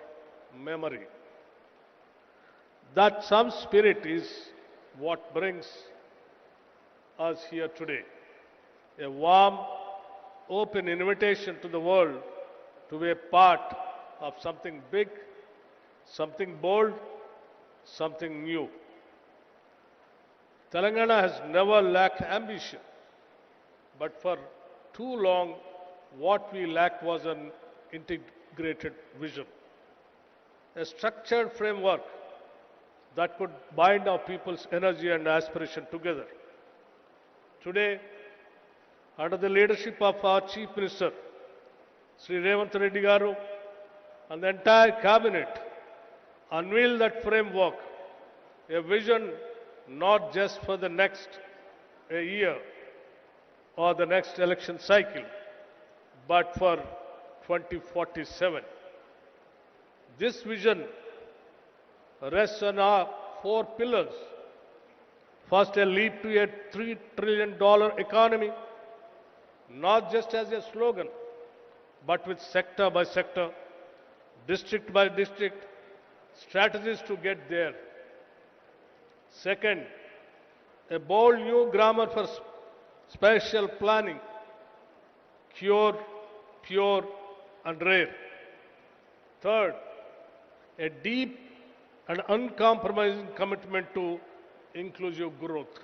memory. That some spirit is what brings us here today. A warm, open invitation to the world to be a part of something big, something bold, something new. Telangana has never lacked ambition, but for too long what we lacked was an integrated vision, a structured framework that could bind our people's energy and aspiration together. Today, under the leadership of our Chief Minister, Sri Revanth Reddy Garu, and the entire cabinet, unveil that framework, a vision not just for the next year or the next election cycle, but for 2047. This vision rests on our four pillars. First, a leap to a $3 trillion economy, not just as a slogan, but with sector by sector, district by district, strategies to get there. Second, a bold new grammar for spatial planning, cure, pure, and rare. Third, a deep and uncompromising commitment to inclusive growth.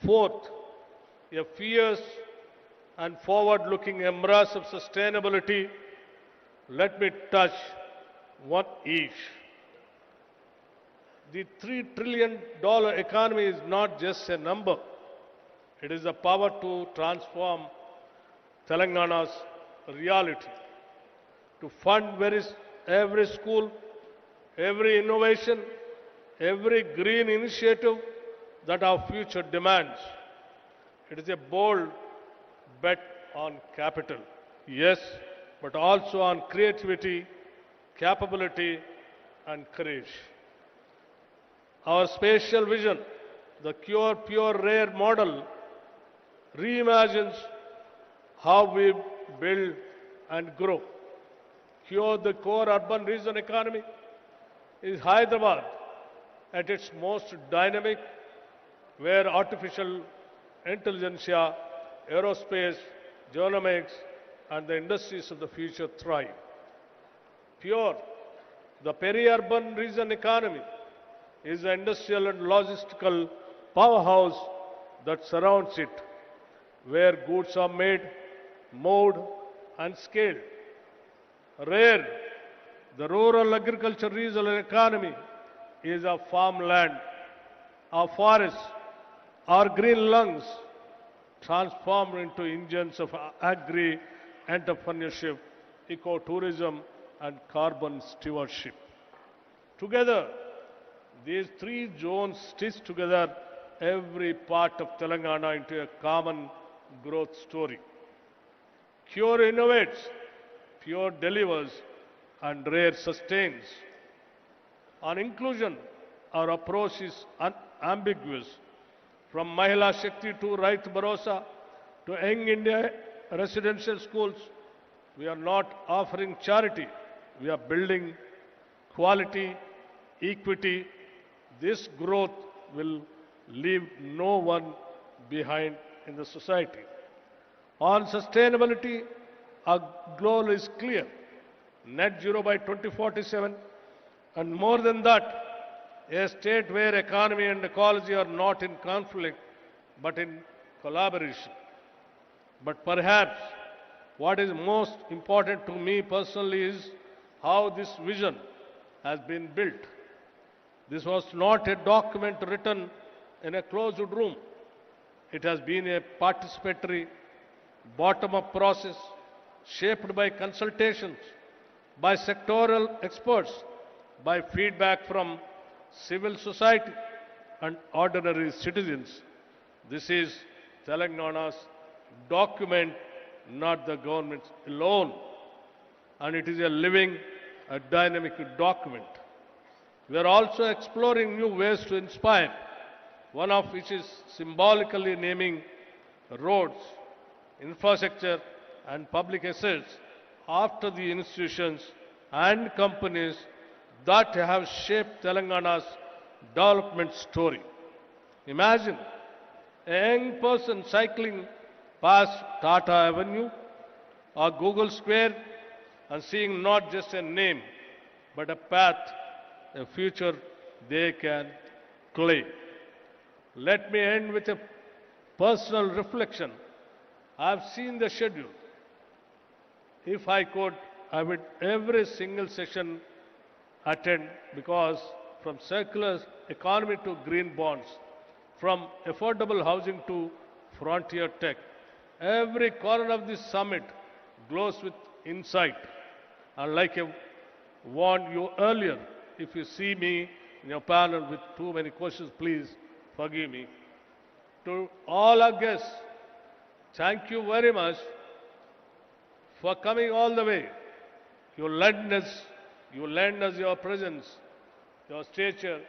Fourth, a fierce and forward-looking embrace of sustainability. Let me touch one each. The $3 trillion economy is not just a number. It is the power to transform Telangana's reality, to fund every school, every innovation, every green initiative that our future demands. It is a bold bet on capital, yes, but also on creativity, capability, and courage. Our spatial vision, the Cure, Pure, Rare model, reimagines how we build and grow. Cure, the core urban region economy, is Hyderabad at its most dynamic, where artificial intelligentsia, aerospace, genomics, and the industries of the future thrive. Pure, the peri-urban region economy, is the industrial and logistical powerhouse that surrounds it, where goods are made, moved, and scaled. Rare, the rural agriculture regional economy, is our farmland, our forests, our green lungs, transformed into engines of agri-entrepreneurship, ecotourism, and carbon stewardship. Together, these three zones stitch together every part of Telangana into a common growth story. Cure innovates, Pure delivers, and Rare sustains. On inclusion, our approach is unambiguous. From Mahila Shakti to Right Bharosa to Young India residential schools, we are not offering charity. We are building quality, equity. This growth will leave no one behind in the society. On sustainability, our goal is clear. Net zero by 2047, and more than that, a state where economy and ecology are not in conflict, but in collaboration. But perhaps what is most important to me personally is how this vision has been built. This was not a document written in a closed room. It has been a participatory, bottom-up process shaped by consultations, by sectoral experts, by feedback from civil society and ordinary citizens. This is Telangana's document, not the government's alone. And it is a living, a dynamic document. We are also exploring new ways to inspire, one of which is symbolically naming roads, infrastructure, and public assets after the institutions and companies that have shaped Telangana's development story. Imagine a young person cycling past Tata Avenue or Google Square and seeing not just a name, but a path, a future they can claim. Let me end with a personal reflection. I have seen the schedule. If I could, I would every single session attend, because from circular economy to green bonds, from affordable housing to frontier tech, every corner of this summit glows with insight. And like I warned you earlier, if you see me in your panel with too many questions, please forgive me. To all our guests, thank you very much for coming all the way. You lend us your presence, your stature,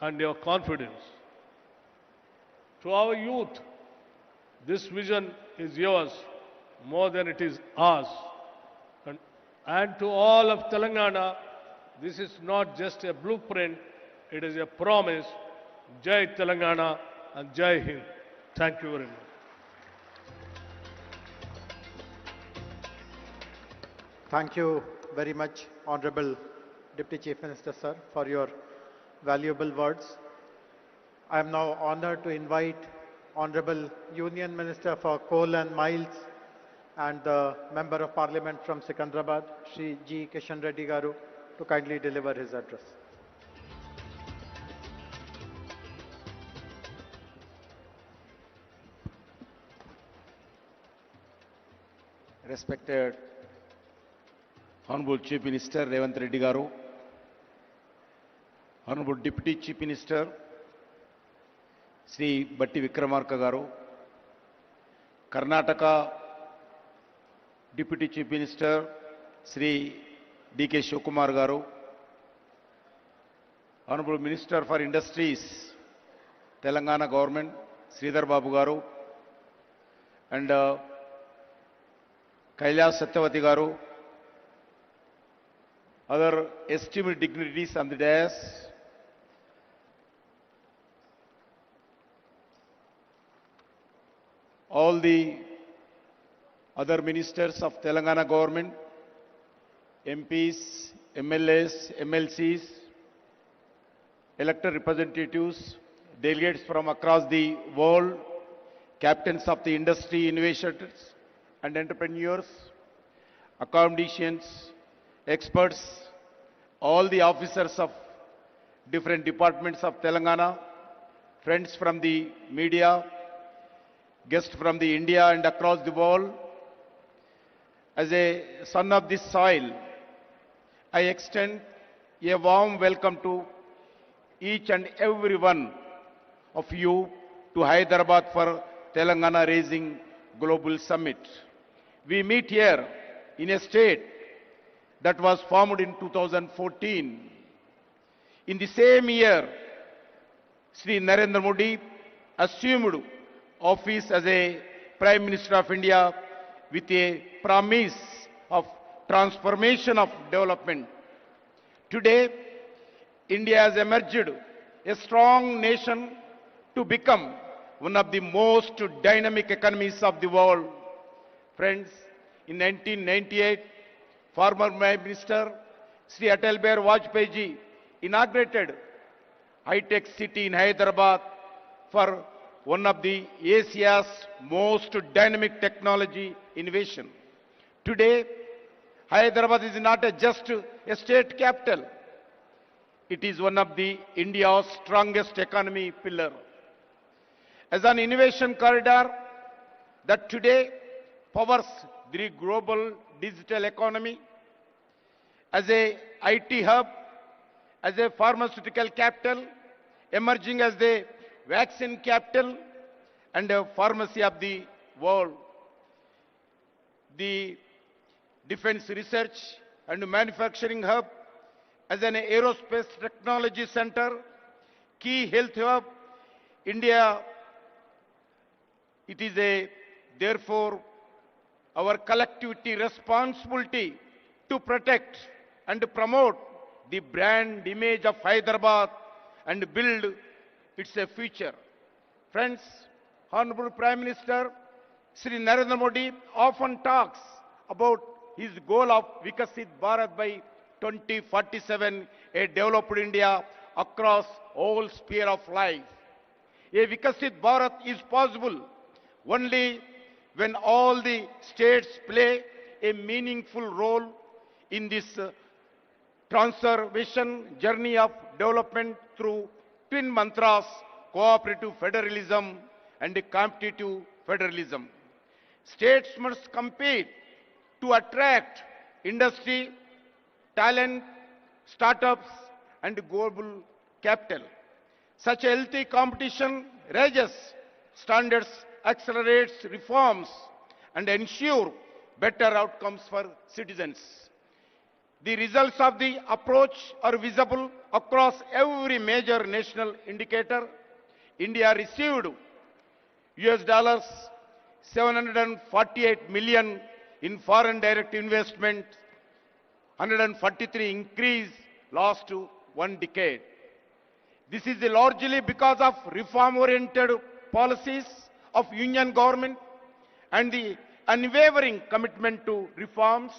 and your confidence. To our youth, this vision is yours more than it is ours. And to all of Telangana, this is not just a blueprint, it is a promise. Jai Telangana and Jai Hind. Thank you very much. Thank you very much, Honorable Deputy Chief Minister, sir, for your valuable words. I am now honored to invite Honorable Union Minister for Coal and Mines and the Member of Parliament from Secunderabad, Shri G. Kishan Reddy Garu, to kindly deliver his address. Respected Honorable Chief Minister Revanth Reddy Garu, Honorable Deputy Chief Minister Sri Batti Vikramarka Garu, Karnataka Deputy Chief Minister Sri D.K. Shivakumar Garu, Honorable Minister for Industries, Telangana Government, Sridhar Babu Garu, and Kailas Satyavati Garu, other esteemed dignitaries on the dais, all the other ministers of Telangana government, MPs, MLAs, MLCs, elected representatives, delegates from across the world, captains of the industry, innovators and entrepreneurs, academicians, experts, all the officers of different departments of Telangana, friends from the media, guests from the India and across the world. As a son of this soil, I extend a warm welcome to each and every one of you to Hyderabad for Telangana Raising Global Summit. We meet here in a state that was formed in 2014. In the same year, Sri Narendra Modi assumed office as a Prime Minister of India with a promise of transformation of development. Today, India has emerged a strong nation to become one of the most dynamic economies of the world. Friends, in 1998, former Prime Minister Sri Atal Bihari Vajpayee ji inaugurated high-tech city in Hyderabad for one of the Asia's most dynamic technology innovation. Today, Hyderabad is not just a state capital. It is one of the India's strongest economy pillar. As an innovation corridor that today powers the global digital economy, as a IT hub, as a pharmaceutical capital, emerging as the vaccine capital and a pharmacy of the world. The defense research and manufacturing hub, as an aerospace technology center, key health hub, India, it is therefore our collectivity responsibility to protect and promote the brand image of Hyderabad and build its future. Friends, Honorable Prime Minister Sri Narendra Modi often talks about his goal of Vikasit Bharat by 2047, a developed India across all sphere of life. A Vikasit Bharat is possible only when all the states play a meaningful role in this transformation journey of development through twin mantras, cooperative federalism and competitive federalism. States must compete to attract industry, talent, startups and global capital. Such a healthy competition raises standards, accelerates reforms and ensure better outcomes for citizens. The results of the approach are visible across every major national indicator. India received US $748 million in foreign direct investment, 143 increase last one decade. This is largely because of reform-oriented policies of union government and the unwavering commitment to reforms,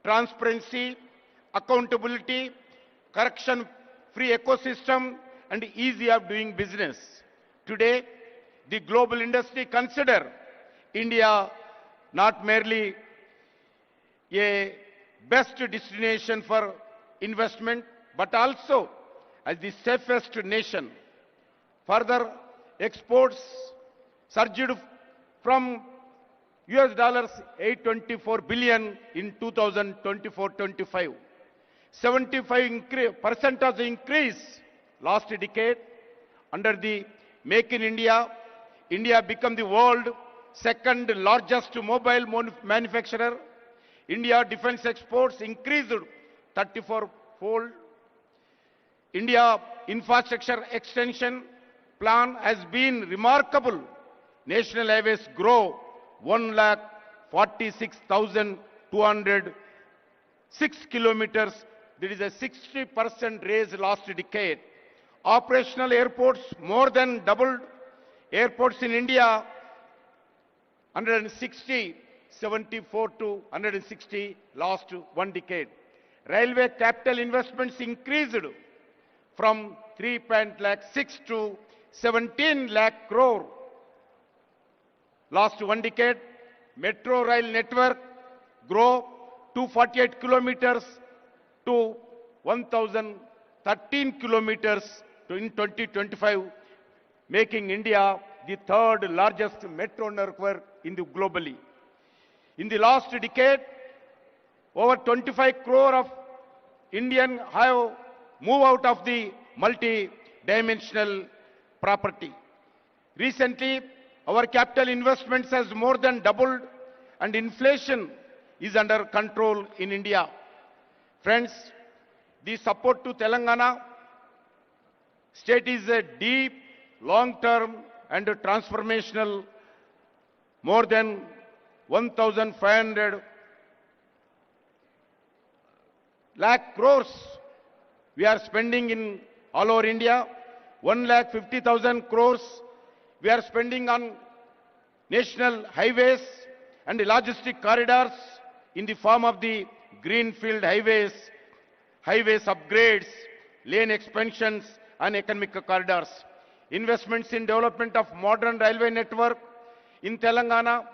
transparency, accountability, corruption-free ecosystem, and ease of doing business. Today, the global industry consider India not merely a best destination for investment, but also as the safest nation. Further, exports surged from US $824 billion in 2024-25. 75% of the increase last decade. Under the Make in India, India became the world second largest mobile manufacturer. India defense exports increased 34-fold. India infrastructure extension plan has been remarkable. National highways grow 1,46,206 kilometers. There is a 60% raise last decade. Operational airports more than doubled. Airports in India 160, 74 to 160 last one decade. Railway capital investments increased from 3.6 to 17 lakh crore last one decade. Metro rail network grow 248 kilometers to 1,013 kilometers in 2025, making India the third largest metro network in the globally. In the last decade, over 25 crore of Indians have moved out of the multi-dimensional property. Recently, our capital investments has more than doubled and inflation is under control in India. Friends, the support to Telangana state is a deep, long-term and transformational. More than 1,500 lakh crores we are spending in all over India. 1,50,000 crores we are spending on national highways and logistic corridors in the form of the greenfield highways, highways upgrades, lane expansions and economic corridors. Investments in development of modern railway network in Telangana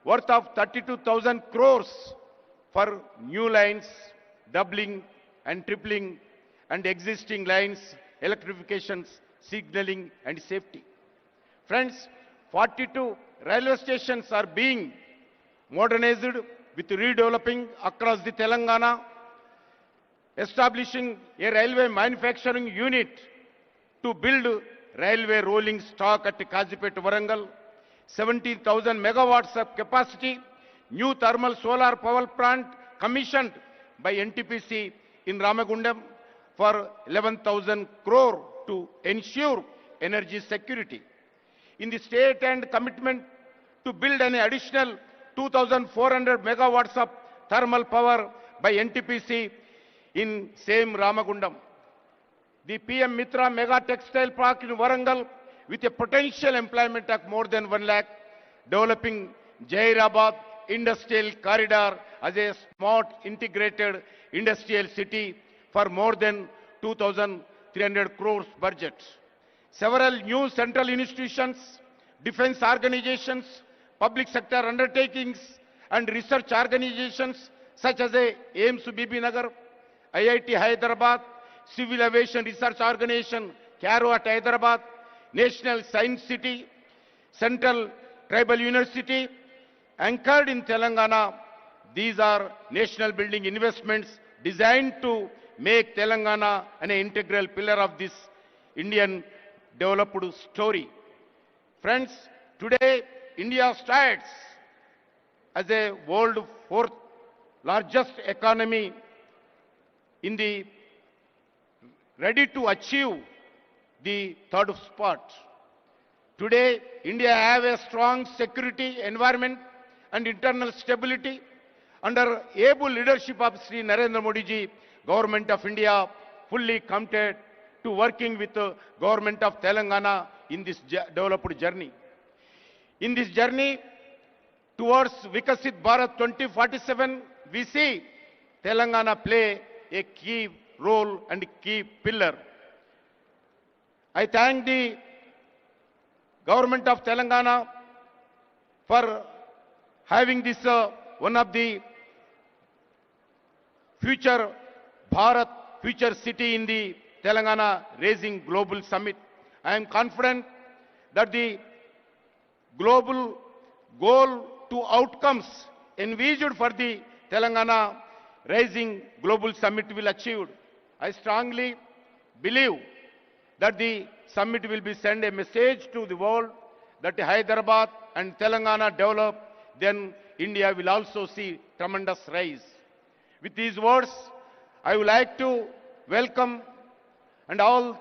worth of 32,000 crores for new lines, doubling and tripling and existing lines, electrifications, signaling and safety. Friends, 42 railway stations are being modernized with redeveloping across the Telangana, establishing a railway manufacturing unit to build railway rolling stock at Kazipet, Warangal, 17,000 megawatts of capacity, new thermal solar power plant commissioned by NTPC in Ramagundam for 11,000 crore to ensure energy security. In the state and commitment to build an additional 2,400 megawatts of thermal power by NTPC in same Ramagundam. The PM Mitra Mega Textile Park in Warangal with a potential employment of more than 1 lakh, developing Jairabad Industrial Corridor as a smart integrated industrial city for more than 2,300 crores budget. Several new central institutions, defense organizations, public sector undertakings and research organizations such as AIMS Bibinagar, IIT Hyderabad, Civil Aviation Research Organization, CARO at Hyderabad, National Science City, Central Tribal University, anchored in Telangana. These are national building investments designed to make Telangana an integral pillar of this Indian developed story. Friends, today India stands as a world fourth largest economy in the ready to achieve the third spot. Today, India have a strong security environment and internal stability. Under able leadership of Sri Narendra Modi ji, Government of India fully committed to working with the Government of Telangana in this developed journey. In this journey towards Vikasit Bharat 2047, we see Telangana play a key role and key pillar. I thank the Government of Telangana for having this one of the future Bharat, future city in the Telangana Raising Global Summit. I am confident that the global goal to outcomes envisaged for the Telangana Rising Global Summit will achieved. I strongly believe that the summit will be send a message to the world that Hyderabad and Telangana develop, then India will also see tremendous rise. With these words, I would like to welcome and all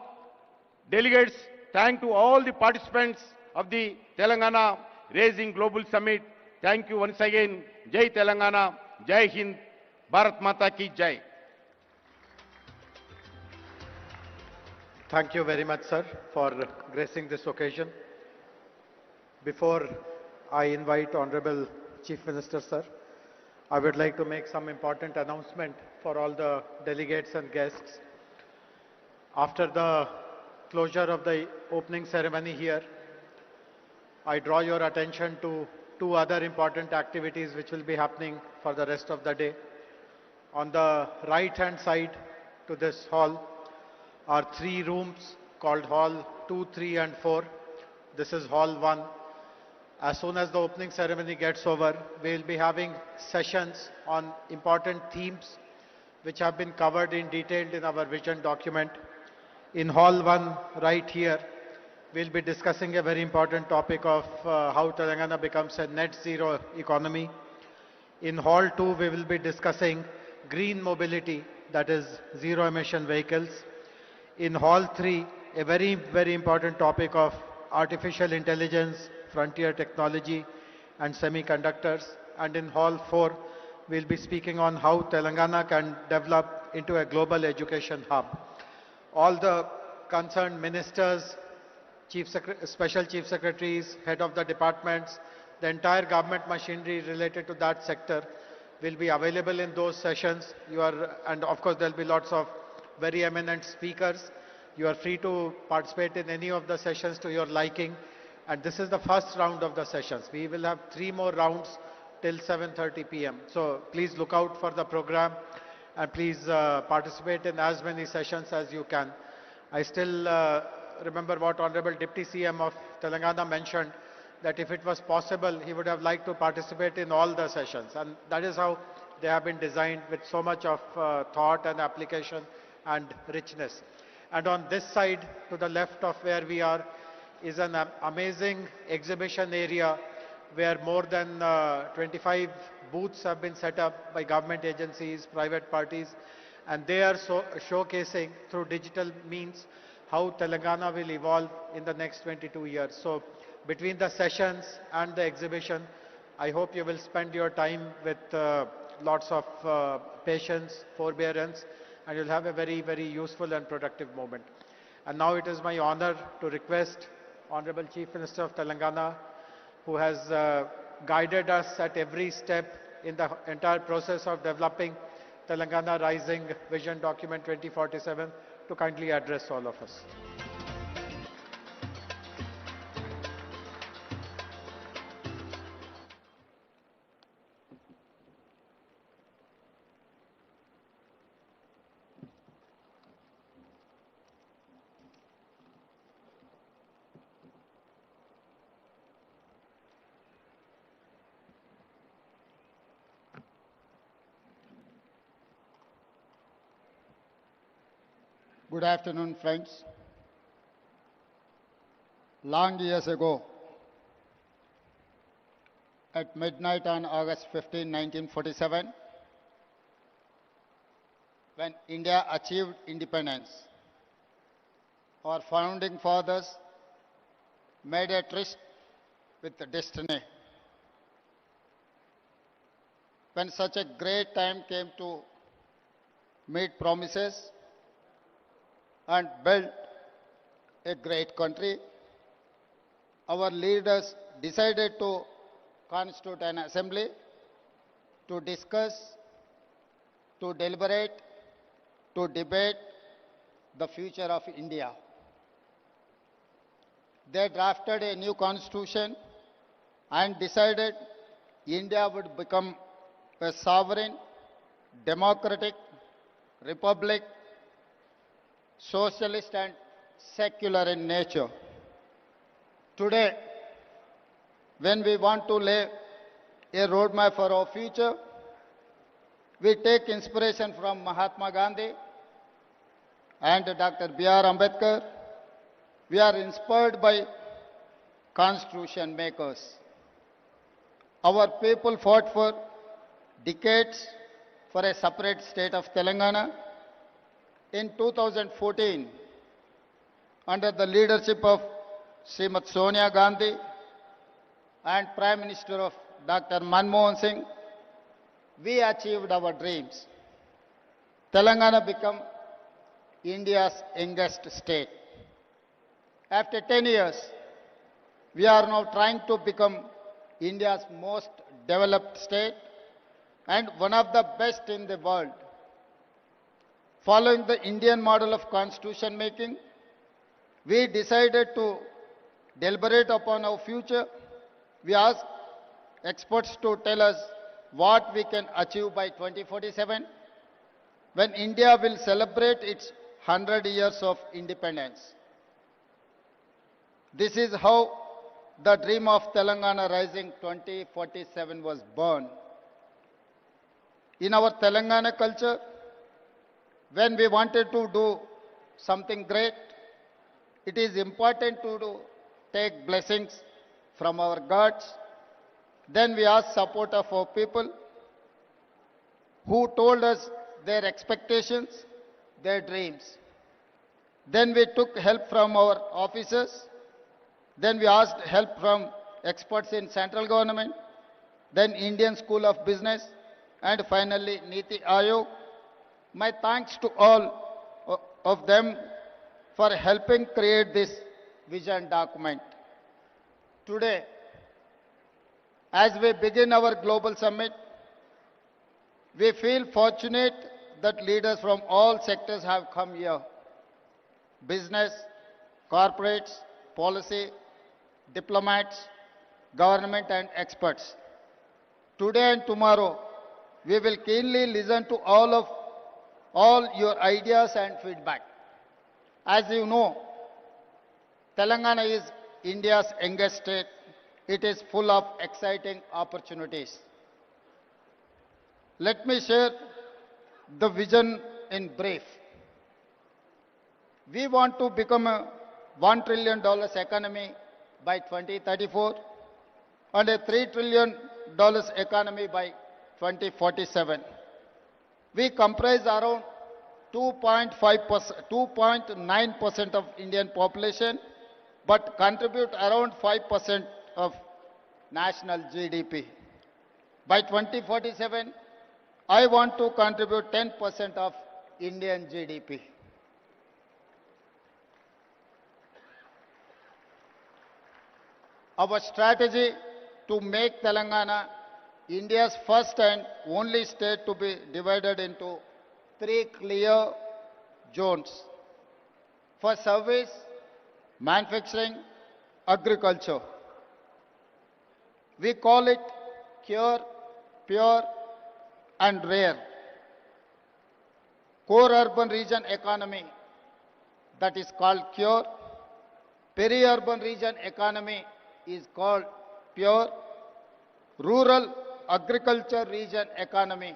delegates, thank to all the participants of the Telangana Raising Global Summit. Thank you once again. Jai Telangana, Jai Hind, Bharat Mata ki Jai. Thank you very much, sir, for gracing this occasion. Before I invite Honorable Chief Minister, sir, I would like to make some important announcement for all the delegates and guests. After the closure of the opening ceremony here, I draw your attention to two other important activities which will be happening for the rest of the day. On the right-hand side to this hall are three rooms called Hall 2, 3 and 4. This is Hall 1. As soon as the opening ceremony gets over, we will be having sessions on important themes which have been covered in detail in our vision document. In Hall 1, right here, we will be discussing a very important topic of how Telangana becomes a net zero economy. In Hall 2, we will be discussing green mobility, that is zero emission vehicles. In Hall 3, a very, very important topic of artificial intelligence, frontier technology and semiconductors. And in Hall 4, we'll be speaking on how Telangana can develop into a global education hub. All the concerned ministers, special chief secretaries, head of the departments, the entire government machinery related to that sector will be available in those sessions. And of course there'll be lots of very eminent speakers. You are free to participate in any of the sessions to your liking. And this is the first round of the sessions. We will have 3 more rounds till 7:30 p.m. So please look out for the program and please participate in as many sessions as you can. I still remember what Honorable Deputy CM of Telangana mentioned, that if it was possible, he would have liked to participate in all the sessions. And that is how they have been designed, with so much of thought and application and richness. And on this side, to the left of where we are, is an amazing exhibition area where more than 25 booths have been set up by government agencies, private parties, and they are showcasing through digital means how Telangana will evolve in the next 22 years. So between the sessions and the exhibition, I hope you will spend your time with lots of patience, forbearance, and you'll have a very, very useful and productive moment. And now it is my honor to request Honorable Chief Minister of Telangana, who has guided us at every step in the entire process of developing Telangana Rising Vision Document 2047, to kindly address all of us. Good afternoon, friends. Long years ago, at midnight on August 15, 1947, when India achieved independence, our founding fathers made a tryst with destiny. When such a great time came to meet promises and build a great country, our leaders decided to constitute an assembly to discuss, to deliberate, to debate the future of India. They drafted a new constitution and decided India would become a sovereign, democratic republic, socialist and secular in nature. Today, when we want to lay a roadmap for our future, we take inspiration from Mahatma Gandhi and Dr. B.R. Ambedkar. We are inspired by constitution makers. Our people fought for decades for a separate state of Telangana. In 2014, under the leadership of Srimati Sonia Gandhi and Prime Minister of Dr. Manmohan Singh, we achieved our dreams. Telangana became India's youngest state. After 10 years, we are now trying to become India's most developed state and one of the best in the world. Following the Indian model of constitution making, we decided to deliberate upon our future. We asked experts to tell us what we can achieve by 2047, when India will celebrate its 100 years of independence. This is how the dream of Telangana Rising 2047 was born. In our Telangana culture, when we wanted to do something great, it is important to take blessings from our gods. Then we ask support of our people who told us their expectations, their dreams. Then we took help from our officers. Then we asked help from experts in central government, then Indian School of Business, and finally Niti Aayog. My thanks to all of them for helping create this vision document. Today, as we begin our global summit, we feel fortunate that leaders from all sectors have come here. Business, corporates, policy, diplomats, government and experts. Today and tomorrow, we will keenly listen to all your ideas and feedback. As you know, Telangana is India's youngest state. It is full of exciting opportunities. Let me share the vision in brief. We want to become a $1 trillion economy by 2034 and a $3 trillion economy by 2047. We comprise around 2.9% of Indian population, but contribute around 5% of national GDP. By 2047, I want to contribute 10% of Indian GDP. Our strategy to make Telangana India's first and only state to be divided into 3 clear zones for service, manufacturing, agriculture. We call it Cure, Pure and Rare. Core urban region economy, that is called Cure. Peri-urban region economy is called Pure. Rural agriculture region economy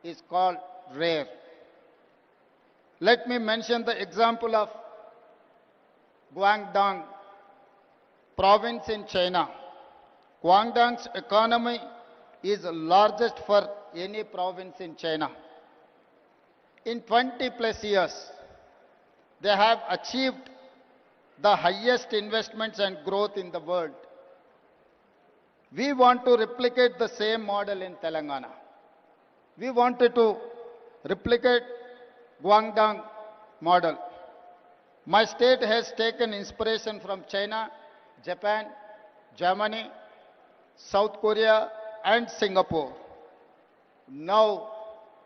is called Rare. Let me mention the example of Guangdong province in China. Guangdong's economy is largest for any province in China. In 20 plus years, they have achieved the highest investments and growth in the world. We want to replicate the same model in Telangana. We wanted to replicate Guangdong model. My state has taken inspiration from China, Japan, Germany, South Korea and Singapore. Now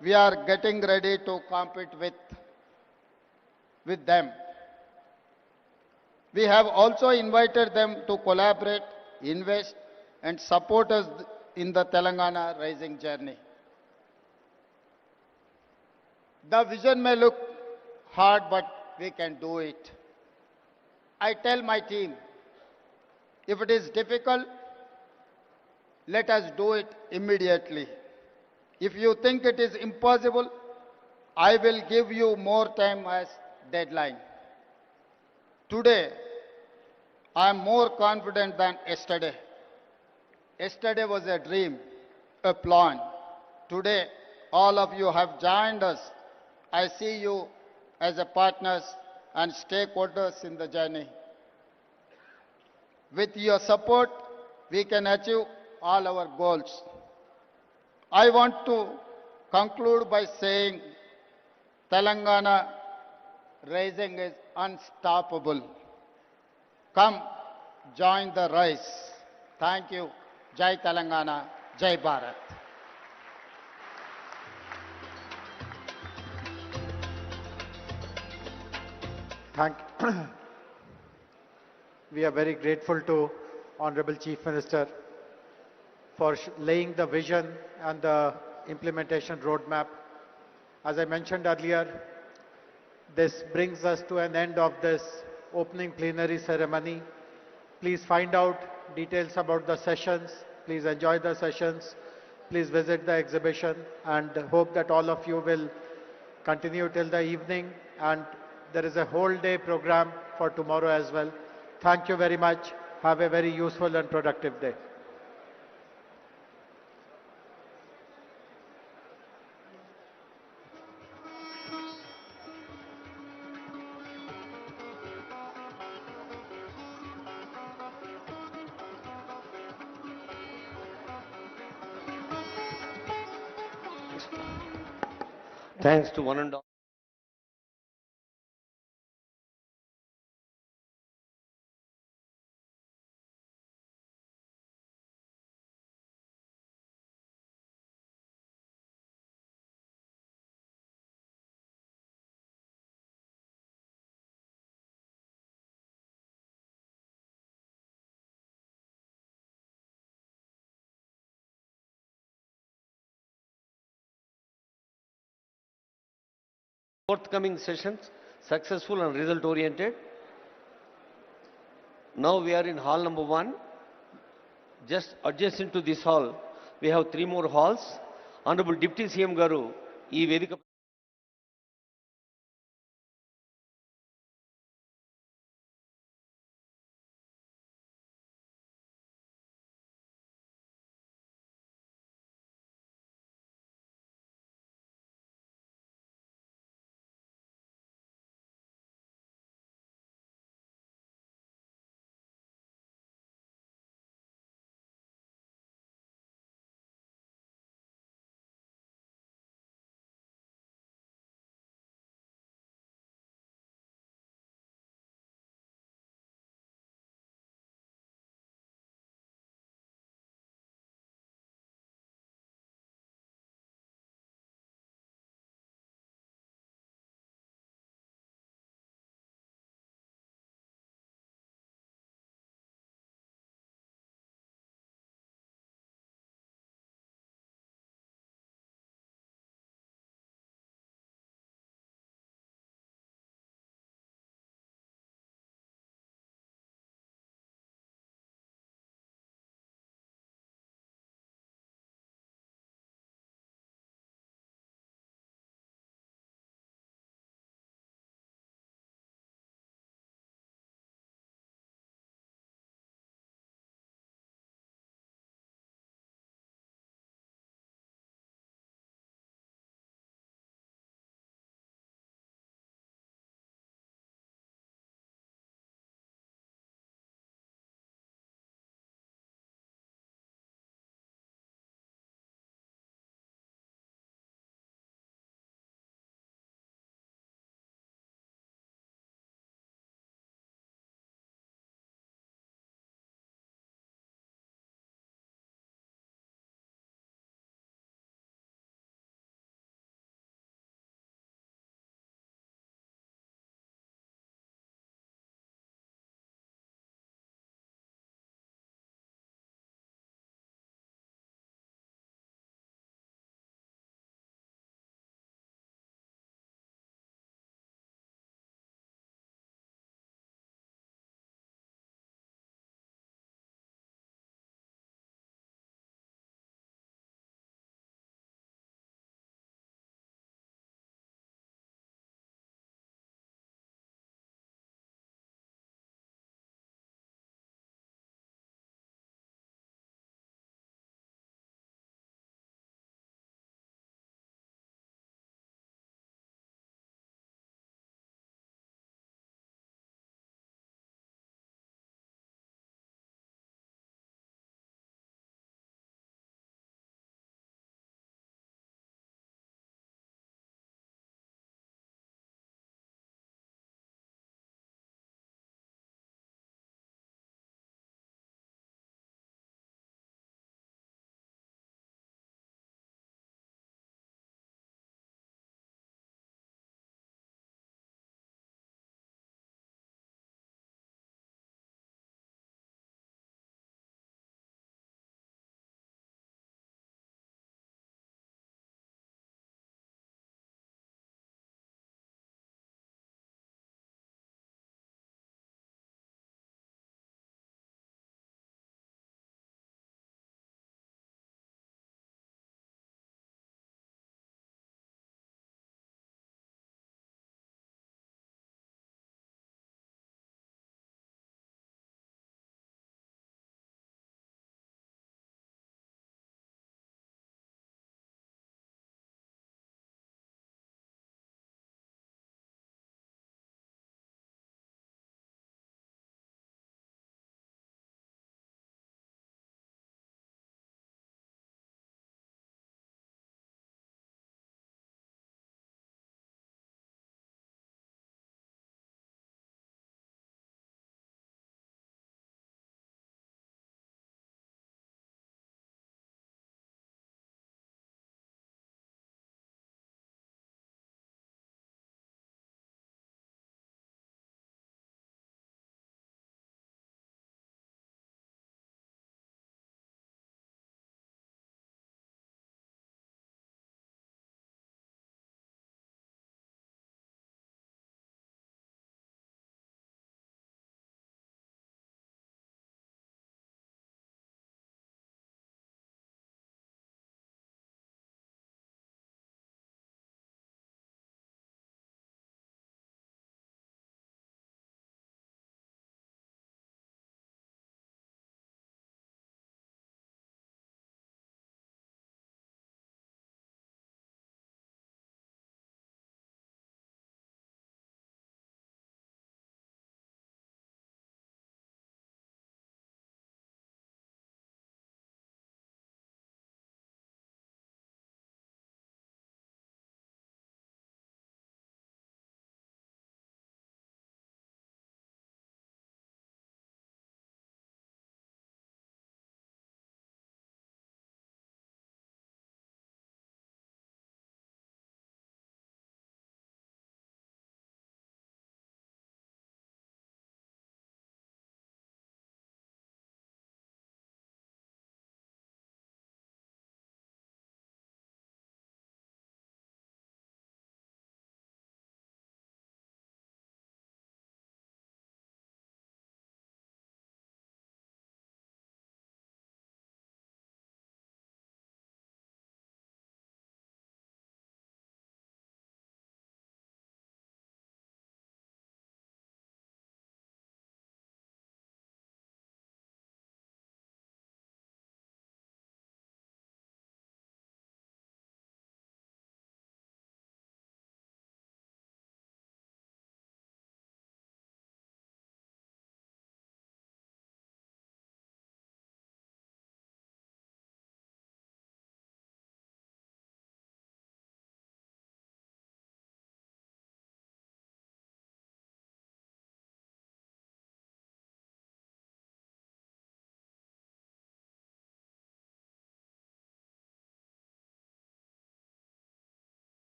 we are getting ready to compete with them. We have also invited them to collaborate, invest and support us in the Telangana rising journey. The vision may look hard, but we can do it. I tell my team, if it is difficult, let us do it immediately. If you think it is impossible, I will give you more time as deadline. Today, I am more confident than yesterday. Yesterday was a dream, a plan. Today, all of you have joined us. I see you as a partners and stakeholders in the journey. With your support, we can achieve all our goals. I want to conclude by saying Telangana rising is unstoppable. Come, join the race. Thank you. Jai Telangana, Jai Bharat. We are very grateful to Honorable Chief Minister for laying the vision and the implementation roadmap. As I mentioned earlier, this brings us to an end of this opening plenary ceremony. Please find out details about the sessions. Please enjoy the sessions. Please visit the exhibition and hope that all of you will continue till the evening, and there is a whole day program for tomorrow as well. Thank you very much. Have a very useful and productive day. Thanks to one and all. Forthcoming sessions, successful and result oriented. Now we are in hall number 1. Just adjacent to this hall, we have 3 more halls. Honorable Deputy CM Garu, ee Vedika